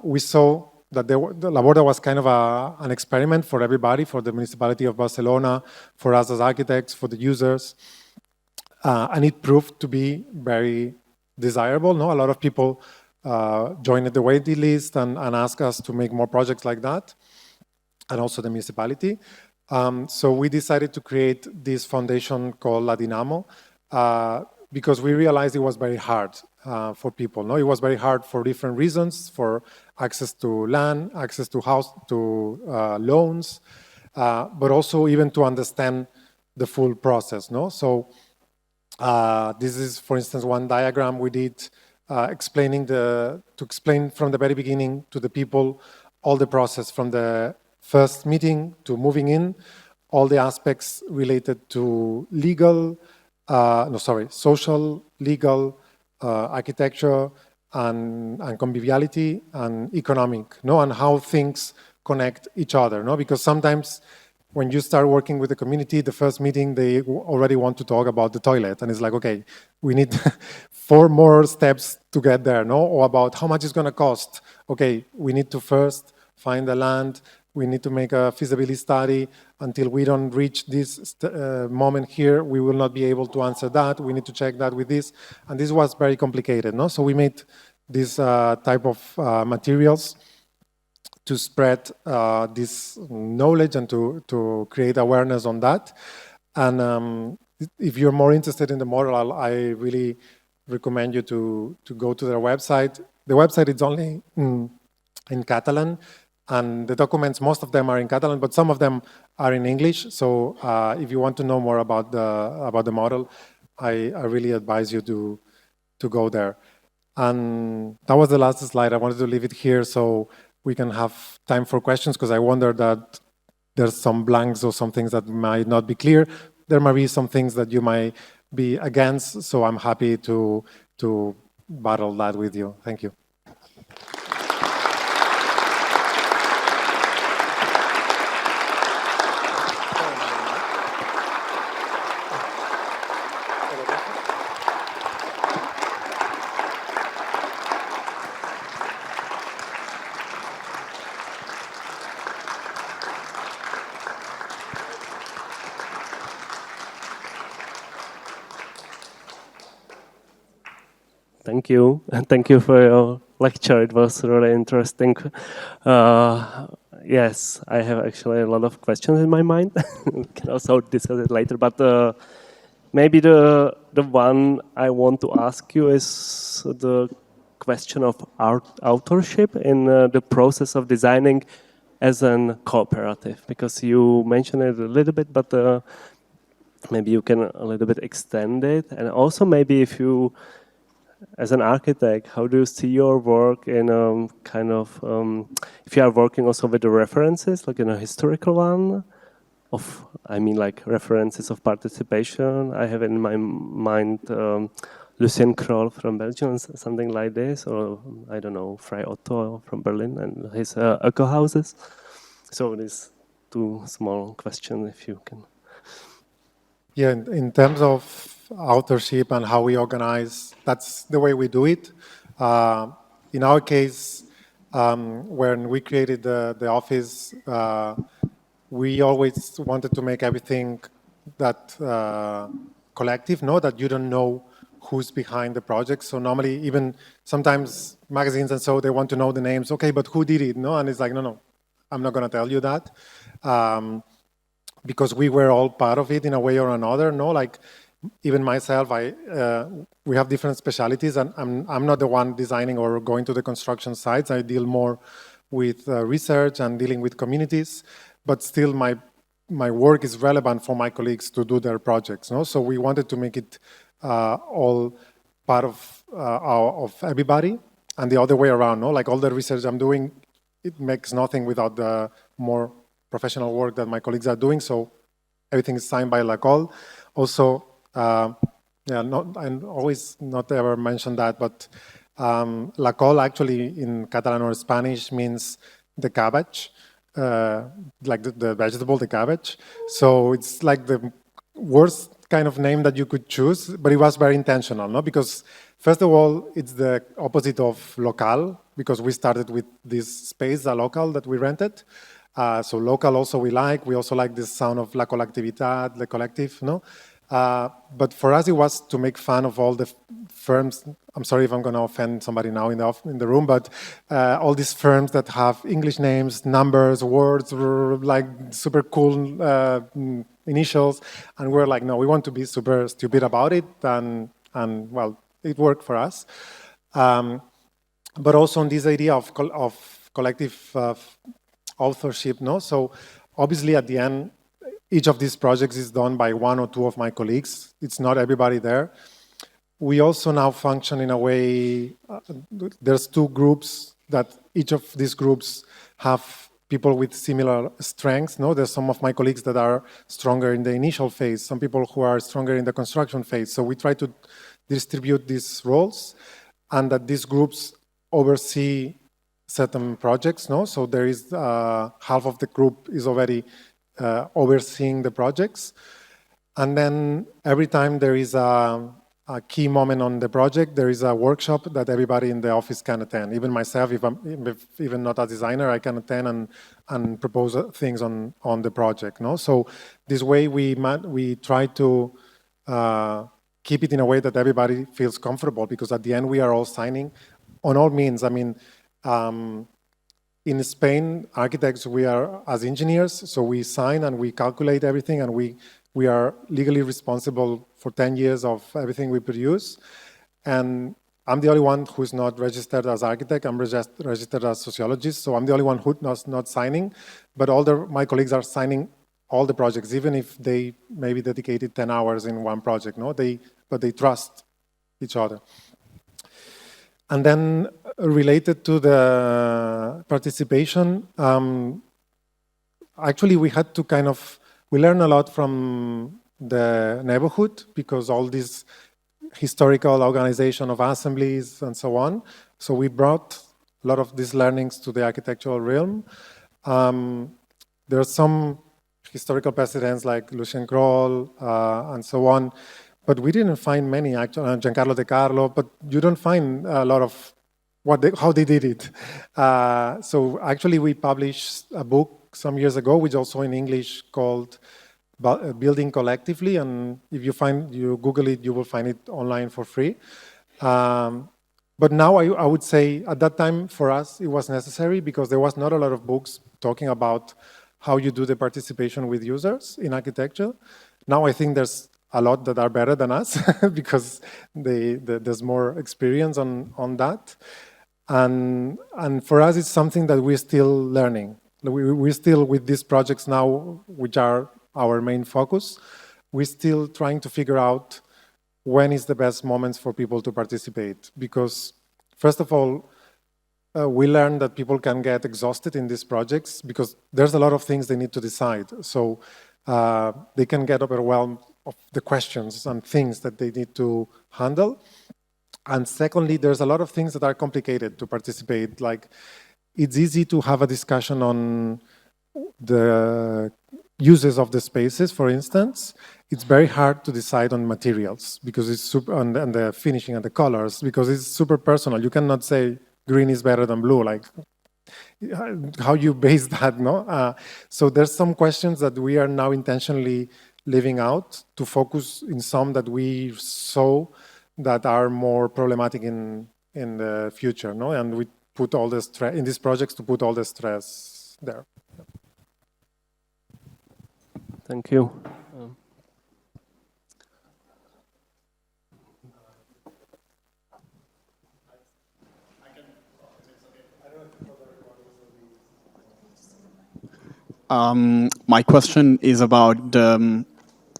We saw that La Borda was kind of an experiment for everybody, for the municipality of Barcelona, for us as architects, for the users. And it proved to be very desirable. No? A lot of people joined the waiting list and asked us to make more projects like that, and also the municipality. So we decided to create this foundation called La Dinamo, because we realized it was very hard for people. No, it was very hard for different reasons, for access to land, access to loans, but also even to understand the full process. No, so this is, for instance, one diagram we did explain from the very beginning to the people all the process from the first meeting to moving in, all the aspects related to social, legal, architecture, and conviviality and economic, no, and how things connect each other, no, because sometimes when you start working with the community, the first meeting, they already want to talk about the toilet, and it's like, okay, we need 4 more steps to get there, no, or about how much it's going to cost. Okay, we need to first find the land. We need to make a feasibility study. Until we don't reach this moment here, we will not be able to answer that. We need to check that with this. And this was very complicated, no? So we made this type of materials to spread this knowledge and to create awareness on that. And if you're more interested in the model, I really recommend you to go to their website. The website is only in Catalan. And the documents, most of them are in Catalan, but some of them are in English. So if you want to know more about the model, I really advise you to go there. And that was the last slide. I wanted to leave it here so we can have time for questions, because I wonder that there's some blanks or some things that might not be clear. There might be some things that you might be against, so I'm happy to battle that with you. Thank you. Thank you. And thank you for your lecture. It was really interesting. Yes, I have actually a lot of questions in my mind. We can also discuss it later. But maybe the one I want to ask you is the question of authorship in the process of designing as a cooperative, because you mentioned it a little bit, but maybe you can a little bit extend it. And also maybe if you, as an architect, how do you see your work in kind of, if you are working also with the references, like in a historical one, of, I mean like references of participation. I have in my mind Lucien Kroll from Belgium, something like this, or I don't know, Frei Otto from Berlin and his eco houses. So these two small questions, if you can. Yeah, in terms of authorship and how we organize, that's the way we do it. In our case, when we created the office, we always wanted to make everything that collective, that you don't know who's behind the project. So normally, even sometimes magazines and so, they want to know the names. Okay, but who did it? No, and it's like, no, I'm not going to tell you that. Because we were all part of it in a way or another, like even myself, we have different specialties, and I'm not the one designing or going to the construction sites. I deal more with research and dealing with communities, but still my work is relevant for my colleagues to do their projects. So we wanted to make it all part of everybody, and the other way around. Like all the research I'm doing, it makes nothing without the more professional work that my colleagues are doing. So everything is signed by Lacol. Also, I always not ever mention that, but Lacol actually in Catalan or Spanish means the cabbage, like the vegetable, the cabbage. So it's like the worst kind of name that you could choose, but it was very intentional, because first of all, it's the opposite of local, because we started with this space, a local that we rented. So local also we also like this sound of la colectividad, the collective, but for us it was to make fun of all the firms. I'm sorry if I'm going to offend somebody now in the room, but all these firms that have English names, numbers, words, like super cool initials, and we're like, no, we want to be super stupid about it, and well, it worked for us. But also on this idea of collective authorship, So obviously at the end, each of these projects is done by one or two of my colleagues. It's not everybody there. We also now function in a way, there's two groups that each of these groups have people with similar strengths. There's some of my colleagues that are stronger in the initial phase, some people who are stronger in the construction phase. So we try to distribute these roles, and that these groups oversee certain projects, So there is half of the group is already overseeing the projects, and then every time there is a key moment on the project, there is a workshop that everybody in the office can attend. Even myself, if I'm even not a designer, I can attend and propose things on the project, So this way we try to keep it in a way that everybody feels comfortable, because at the end we are all signing on all means. I mean, in Spain, architects, we are as engineers, so we sign and we calculate everything, and we are legally responsible for 10 years of everything we produce. And I'm the only one who's not registered as architect. I'm registered as sociologist, so I'm the only one who's not signing. But my colleagues are signing all the projects, even if they maybe dedicated 10 hours in one project. But they trust each other. And then related to the participation, actually we had to we learned a lot from the neighborhood, because all this historical organization of assemblies and so on. So we brought a lot of these learnings to the architectural realm. There are some historical precedents like Lucien Kroll and so on, but we didn't find many, actually, Giancarlo De Carlo, but you don't find a lot of how they did it. So actually we published a book some years ago, which also in English, called Building Collectively, and if you Google it, you will find it online for free. But now I would say at that time for us it was necessary because there was not a lot of books talking about how you do the participation with users in architecture. Now I think there's a lot that are better than us because there's more experience on that. And for us it's something that we're still learning. We're still with these projects now, which are our main focus. We're still trying to figure out when is the best moments for people to participate. Because first of all, we learned that people can get exhausted in these projects because there's a lot of things they need to decide. So they can get overwhelmed of the questions and things that they need to handle. And secondly, there's a lot of things that are complicated to participate. Like it's easy to have a discussion on the uses of the spaces, for instance. It's very hard to decide on materials because it's super, and the finishing and the colors, because it's super personal. You cannot say green is better than blue, like how you base that, no? So there's some questions that we are now intentionally leaving out to focus in some that we saw that are more problematic in the future, no? And we put all the stress in these projects to put all the stress there. Thank you. My question is about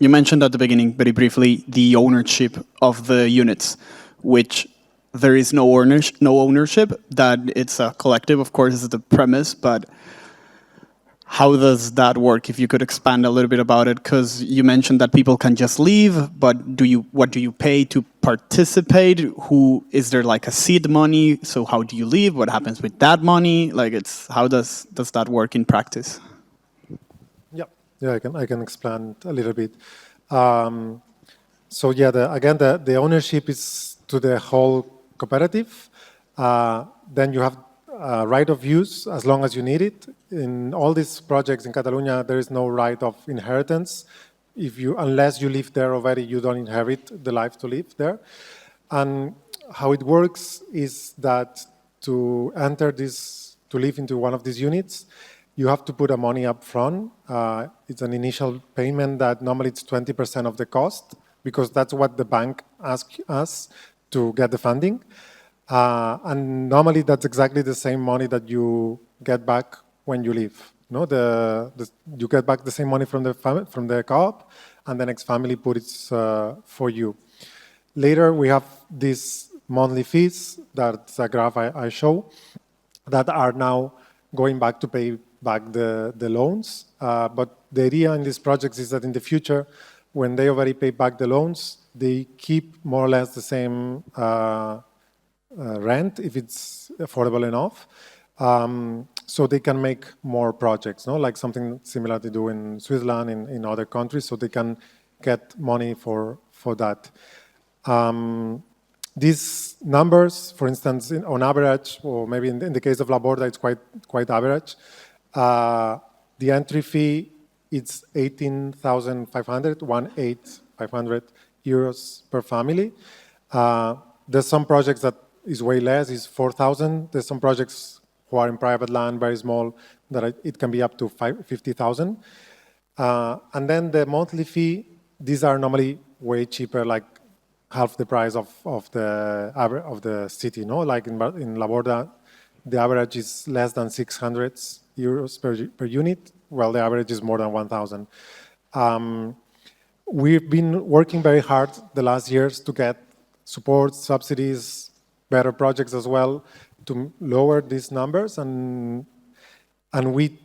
you mentioned at the beginning, very briefly, the ownership of the units, which there is no ownership, that it's a collective, of course, is the premise, but how does that work? If you could expand a little bit about it, because you mentioned that people can just leave, but what do you pay to participate? Is there like a seed money? So how do you leave? What happens with that money? Like how does that work in practice? Yeah, I can explain a little bit. So yeah, again, the ownership is to the whole cooperative. Then you have right of use as long as you need it. In all these projects in Catalonia, there is no right of inheritance. Unless you live there already, you don't inherit the life to live there. And how it works is that to live into one of these units, you have to put a money up front. It's an initial payment that normally it's 20% of the cost, because that's what the bank asks us to get the funding. And normally that's exactly the same money that you get back when you leave. No, you get back the same money from the co-op, and the next family puts it for you. Later we have these monthly fees, that's a graph I show, that are now going back to pay back the loans. But the idea in these projects is that in the future, when they already pay back the loans, they keep more or less the same rent, if it's affordable enough, so they can make more projects, no? Like something similar they do in Switzerland, in other countries, so they can get money for that. These numbers, for instance, on average, or maybe in the case of La Borda, it's quite average. The entry fee, it's 18,500, 18,500 euros per family. There's some projects that is way less, is 4,000. There's some projects who are in private land, very small, that it can be up to 50,000. And then the monthly fee, these are normally way cheaper, like half the price of the city, no? Like in La Borda, the average is less than 600 euros per unit, while the average is more than 1,000. We've been working very hard the last years to get support, subsidies, better projects as well, to lower these numbers, and we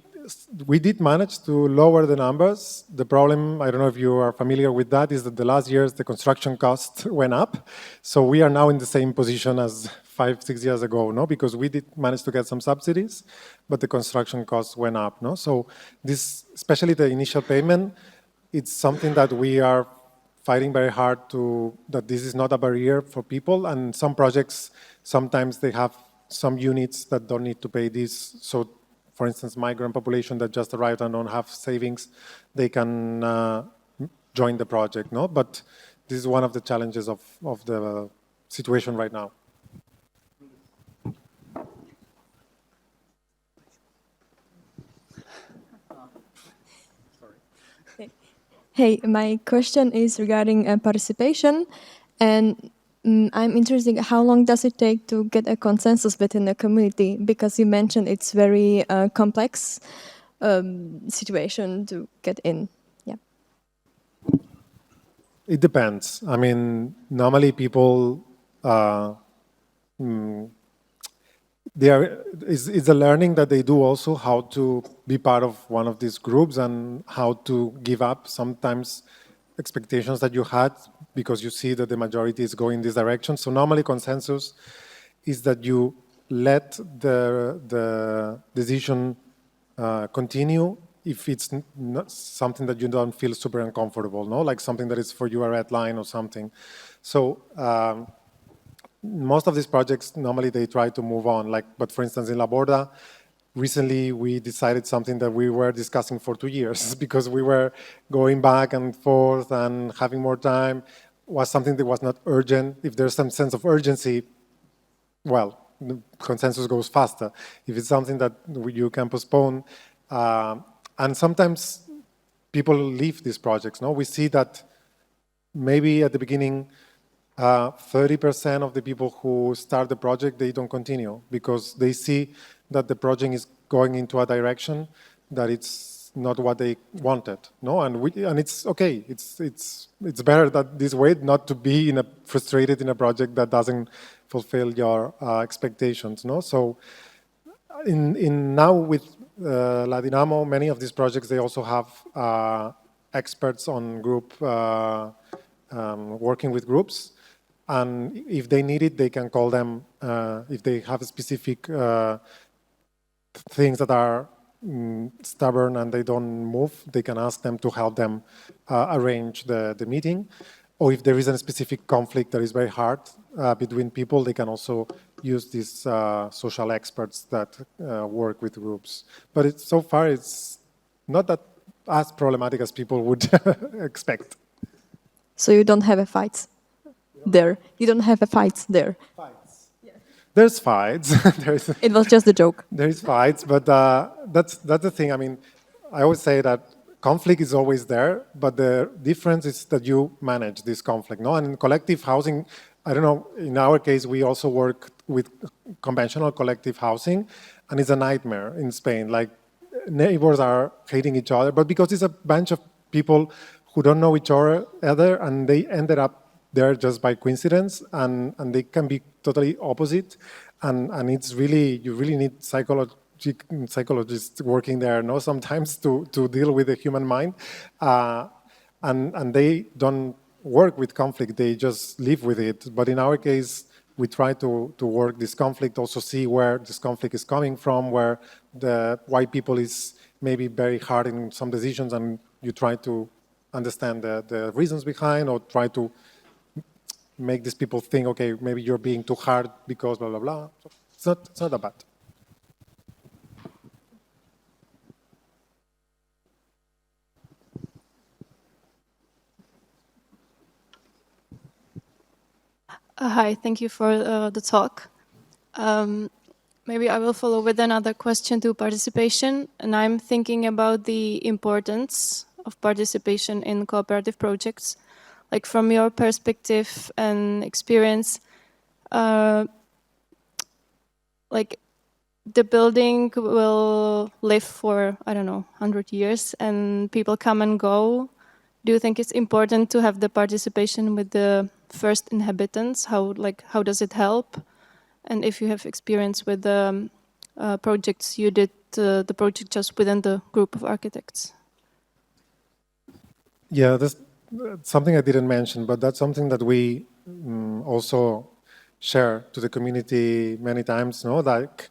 did manage to lower the numbers. The problem, I don't know if you are familiar with that, is that the last years the construction cost went up. So we are now in the same position as 5-6 years ago, no? Because we did manage to get some subsidies, but the construction costs went up, no? So this, especially the initial payment, it's something that we are fighting very hard that this is not a barrier for people. And some projects, sometimes they have some units that don't need to pay this. So for instance, migrant population that just arrived and don't have savings, they can join the project, no? But this is one of the challenges of the situation right now. Hey, my question is regarding participation, and I'm interested, how long does it take to get a consensus within the community? Because you mentioned it's very complex situation to get in. Yeah. It depends. I mean, normally people, it's a learning that they do also, how to be part of one of these groups and how to give up sometimes expectations that you had because you see that the majority is going this direction. So normally consensus is that you let the decision continue if it's not something that you don't feel super uncomfortable, no? Like something that is for you a red line or something. So most of these projects, normally they try to move on. But for instance, in La Borda, recently we decided something that we were discussing for 2 years because we were going back and forth and having more time. Was something that was not urgent. If there's some sense of urgency, well, the consensus goes faster. If it's something that you can postpone, and sometimes people leave these projects, no? We see that maybe at the beginning, 30% of the people who start the project, they don't continue because they see that the project is going into a direction that it's not what they wanted, no? And it's okay. It's better that this way, not to be frustrated in a project that doesn't fulfill your expectations, no? So now with La Dinamo, many of these projects, they also have experts on group, working with groups. And if they need it, they can call them, if they have specific things that are stubborn and they don't move, they can ask them to help them arrange the meeting. Or if there is a specific conflict that is very hard between people, they can also use these social experts that work with groups. But so far, it's not that as problematic as people would expect. So you don't have a fight there? You don't have a fight there? Fights. Yeah. There's fights. It was just a joke. There's fights, but that's the thing. I mean, I always say that conflict is always there, but the difference is that you manage this conflict, no? And in collective housing, I don't know, in our case, we also work with conventional collective housing, and it's a nightmare in Spain. Like, neighbors are hating each other, but because it's a bunch of people who don't know each other, and they ended up there just by coincidence, and they can be totally opposite, and it's really, you really need psychologists working there, no, sometimes to deal with the human mind, and they don't work with conflict, they just live with it. But in our case, we try to work this conflict, also see where this conflict is coming from, where the white people is maybe very hard in some decisions, and you try to understand the reasons behind, or try to make these people think, okay, maybe you're being too hard because blah, blah, blah. So it's not that bad. Hi, thank you for the talk. Maybe I will follow with another question to participation, and I'm thinking about the importance of participation in cooperative projects. Like, from your perspective and experience, like, the building will live for, I don't know, 100 years, and people come and go. Do you think it's important to have the participation with the first inhabitants? How does it help? And if you have experience with the projects you did, the project just within the group of architects. Yeah, that's something I didn't mention, but that's something that we also share to the community many times, no? Like,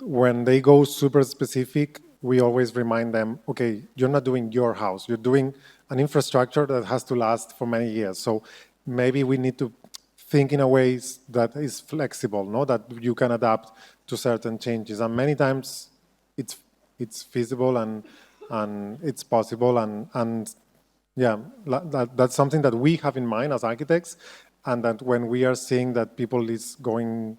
when they go super specific, we always remind them, okay, you're not doing your house, you're doing an infrastructure that has to last for many years. So maybe we need to think in a way that is flexible, no? That you can adapt to certain changes. And many times it's feasible and it's possible, and yeah, that's something that we have in mind as architects. and that when we are seeing that people is going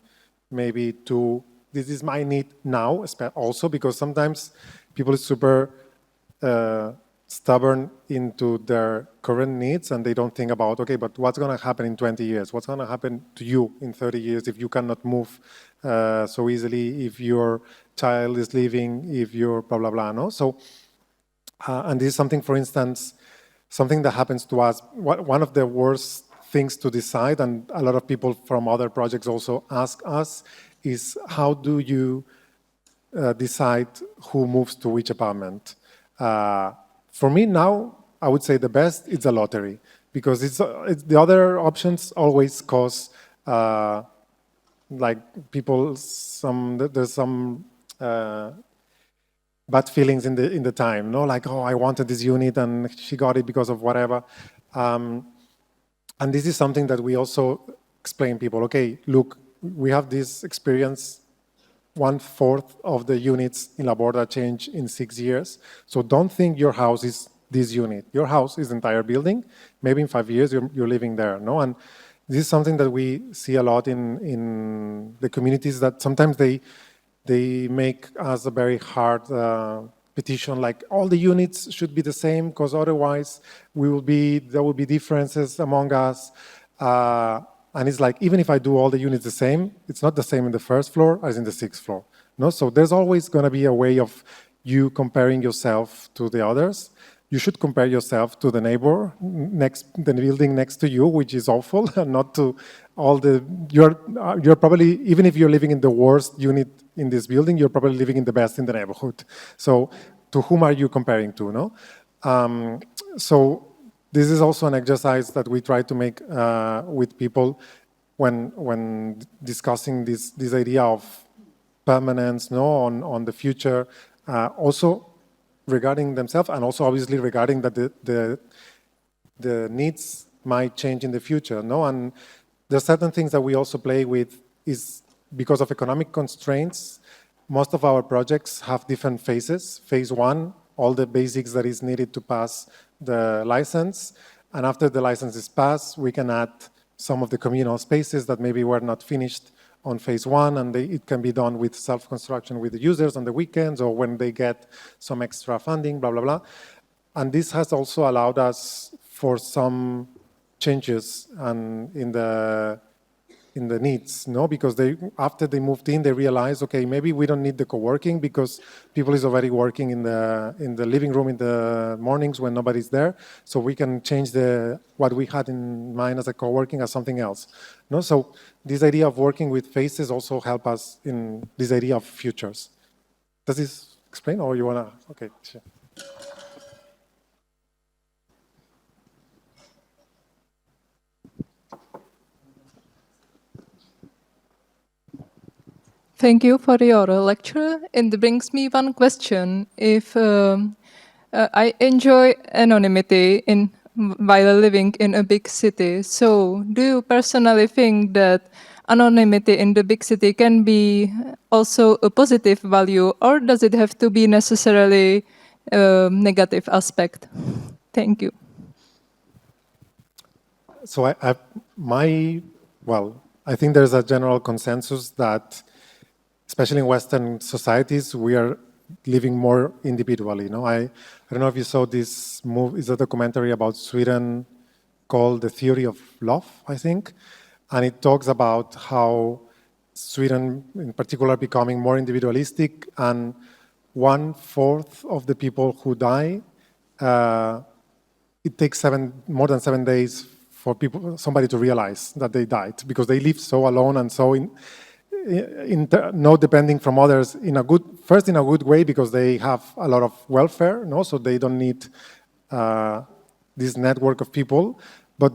maybe to, this is my need now, also because sometimes people is super stubborn into their current needs and they don't think about, okay, but what's going to happen in 20 years? What's going to happen to you in 30 years if you cannot move so easily, if your child is leaving, if you're blah, blah, blah, no? So, and this is something, for instance, something that happens to us, one of the worst things to decide, and a lot of people from other projects also ask us, is how do you decide who moves to which apartment? For me now, I would say the best is a lottery, because it's the other options always cause like people there's some bad feelings in the time, no? Like, oh, I wanted this unit and she got it because of whatever. And this is something that we also explain people. Okay, look, we have this experience. 1/4 of the units in La Borda change in 6 years. So don't think your house is this unit. Your house is the entire building. Maybe in 5 years you're living there, no? And this is something that we see a lot in the communities, that sometimes they make us a very hard petition, like all the units should be the same because otherwise there will be differences among us. And it's like, even if I do all the units the same, it's not the same in the first floor as in the 6th floor. No, so there's always going to be a way of you comparing yourself to the others. You should compare yourself to the neighbor the building next to you, which is awful, and not to all the. You're probably, even if you're living in the worst unit in this building, you're probably living in the best in the neighborhood. So, to whom are you comparing to? No, so. This is also an exercise that we try to make with people when discussing this idea of permanence, no, on the future, also regarding themselves, and also obviously regarding that the needs might change in the future, no. And there's certain things that we also play with, is because of economic constraints. Most of our projects have different phases. Phase 1, all the basics that is needed to pass the license, and after the license is passed, we can add some of the communal spaces that maybe were not finished on phase 1, and it can be done with self-construction with the users on the weekends or when they get some extra funding, blah, blah, blah. And this has also allowed us for some changes in the needs, no? Because after they moved in, they realized, okay, maybe we don't need the co-working because people is already working in the living room in the mornings when nobody's there. So we can change what we had in mind as a co-working as something else, no? So this idea of working with phases also help us in this idea of futures. Does this explain, or you wanna? Okay, sure. Thank you for your lecture. And it brings me one question. If I enjoy anonymity while living in a big city, so do you personally think that anonymity in the big city can be also a positive value, or does it have to be necessarily a negative aspect? Thank you. So I think there's a general consensus that, especially in Western societies, we are living more individually. No, I don't know if you saw this movie. It's a documentary about Sweden called "The Theory of Love," I think, and it talks about how Sweden, in particular, becoming more individualistic, and 1/4 of the people who die, it takes more than 7 days for somebody to realize that they died, because they live so alone and so no depending from others in a good way, because they have a lot of welfare, no, so they don't need this network of people, but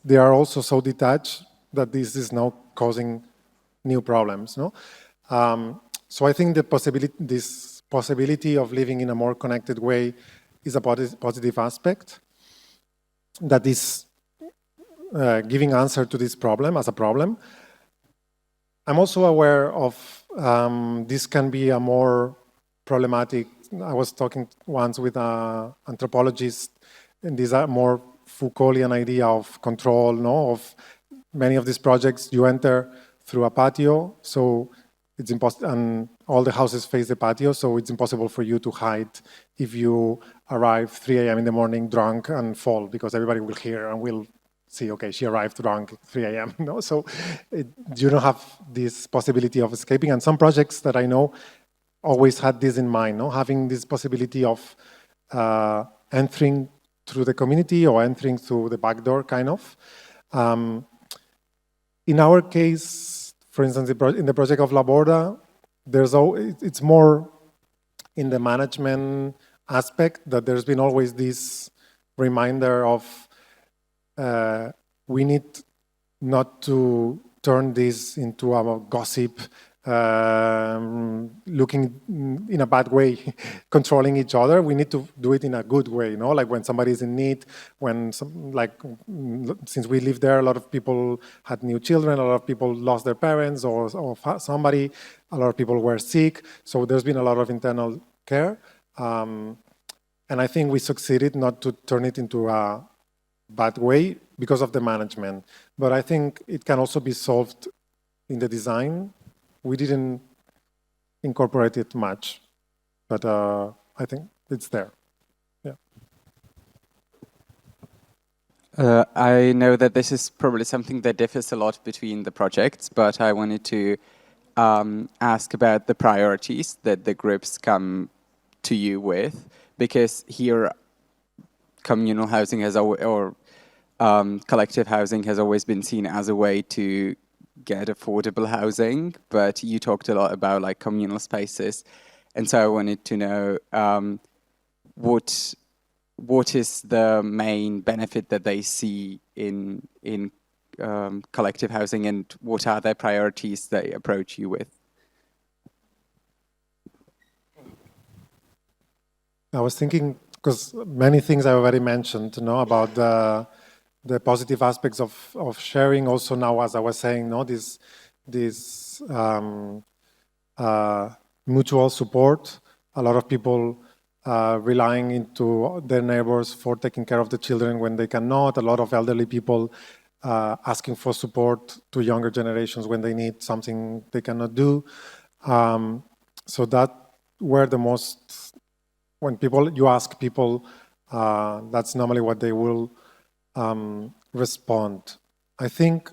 they are also so detached that this is now causing new problems, no. So I think this possibility of living in a more connected way is a positive aspect that is giving answer to this problem as a problem. I'm also aware of this can be a more problematic. I was talking once with an anthropologist, and these are more Foucauldian idea of control, no? Of many of these projects, you enter through a patio, so it's impossible, and all the houses face the patio, so it's impossible for you to hide if you arrive 3 a.m. in the morning drunk and fall, because everybody will hear and will see, okay, she arrived drunk 3 a.m. No? So you don't have this possibility of escaping. And some projects that I know always had this in mind, no? Having this possibility of entering through the community or entering through the back door, kind of. In our case, for instance, in the project of La Borda, it's more in the management aspect that there's been always this reminder of we need not to turn this into a gossip, looking in a bad way, controlling each other. We need to do it in a good way, you know, like when somebody's in need, since we live there, a lot of people had new children, a lot of people lost their parents or somebody, a lot of people were sick. So there's been a lot of internal care. And I think we succeeded not to turn it into a bad way because of the management. But I think it can also be solved in the design. We didn't incorporate it much, but I think it's there. Yeah. I know that this is probably something that differs a lot between the projects, but I wanted to ask about the priorities that the groups come to you with, because here communal housing has collective housing has always been seen as a way to get affordable housing, but you talked a lot about like communal spaces, and so I wanted to know what is the main benefit that they see in collective housing, and what are their priorities they approach you with? I was thinking, because many things I already mentioned, you know, about the positive aspects of sharing. Also now, as I was saying, no, this mutual support. A lot of people relying into their neighbors for taking care of the children when they cannot. A lot of elderly people asking for support to younger generations when they need something they cannot do. So that were the most. When you ask people, that's normally what they will respond. I think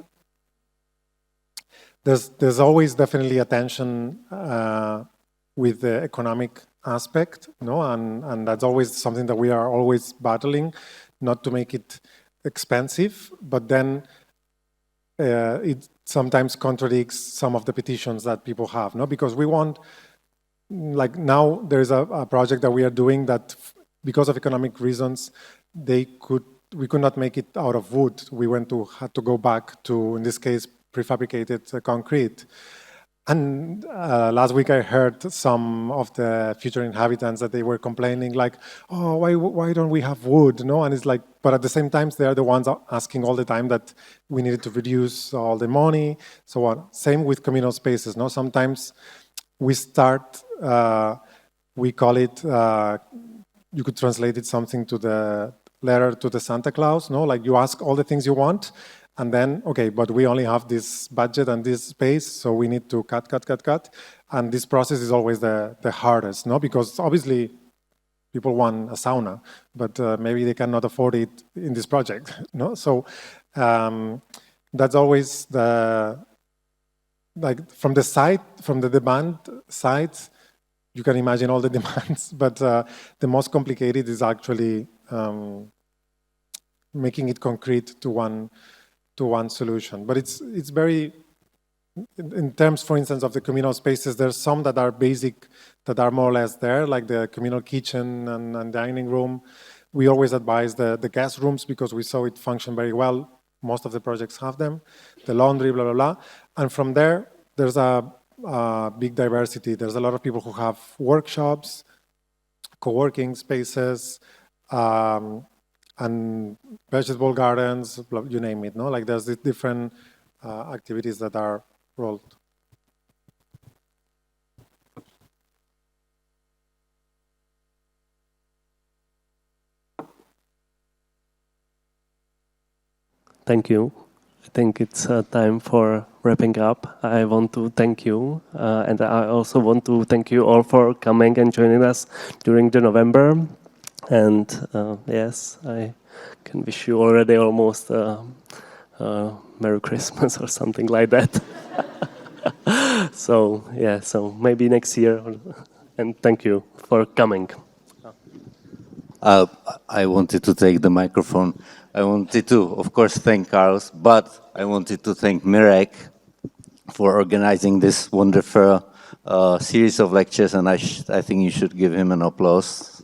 there's always definitely a tension with the economic aspect, no, and that's always something that we are always battling, not to make it expensive, but then it sometimes contradicts some of the petitions that people have, no, because we want. Like now, there's a project that we are doing that, because of economic reasons, we could not make it out of wood. We had to go back to, in this case, prefabricated concrete. And last week I heard some of the future inhabitants that they were complaining, like, "Oh, why don't we have wood?" No, and it's like, but at the same time, they are the ones asking all the time that we needed to reduce all the money, so on. Same with communal spaces. No, sometimes we start. We call it. You could translate it something to the letter to the Santa Claus. No, like you ask all the things you want, and then okay, but we only have this budget and this space, so we need to cut, and this process is always the hardest. No, because obviously people want a sauna, but maybe they cannot afford it in this project. No, so that's always from the demand side. You can imagine all the demands, but the most complicated is actually making it concrete to one solution. But it's very, in terms, for instance, of the communal spaces, there's some that are basic, that are more or less there, like the communal kitchen and dining room. We always advise the guest rooms because we saw it function very well. Most of the projects have them. The laundry, blah, blah, blah. And from there, there's a big diversity. There's a lot of people who have workshops, co-working spaces, and vegetable gardens, you name it. No, like there's these different activities that are rolled. thank you. I think it's time for wrapping up. I want to thank you, and I also want to thank you all for coming and joining us during the November. And yes, I can wish you already almost Merry Christmas or something like that. So yeah, so maybe next year. And thank you for coming. I wanted to take the microphone. I wanted to, of course, thank Carlos, but I wanted to thank Mirek for organizing this wonderful series of lectures, and I think you should give him an applause.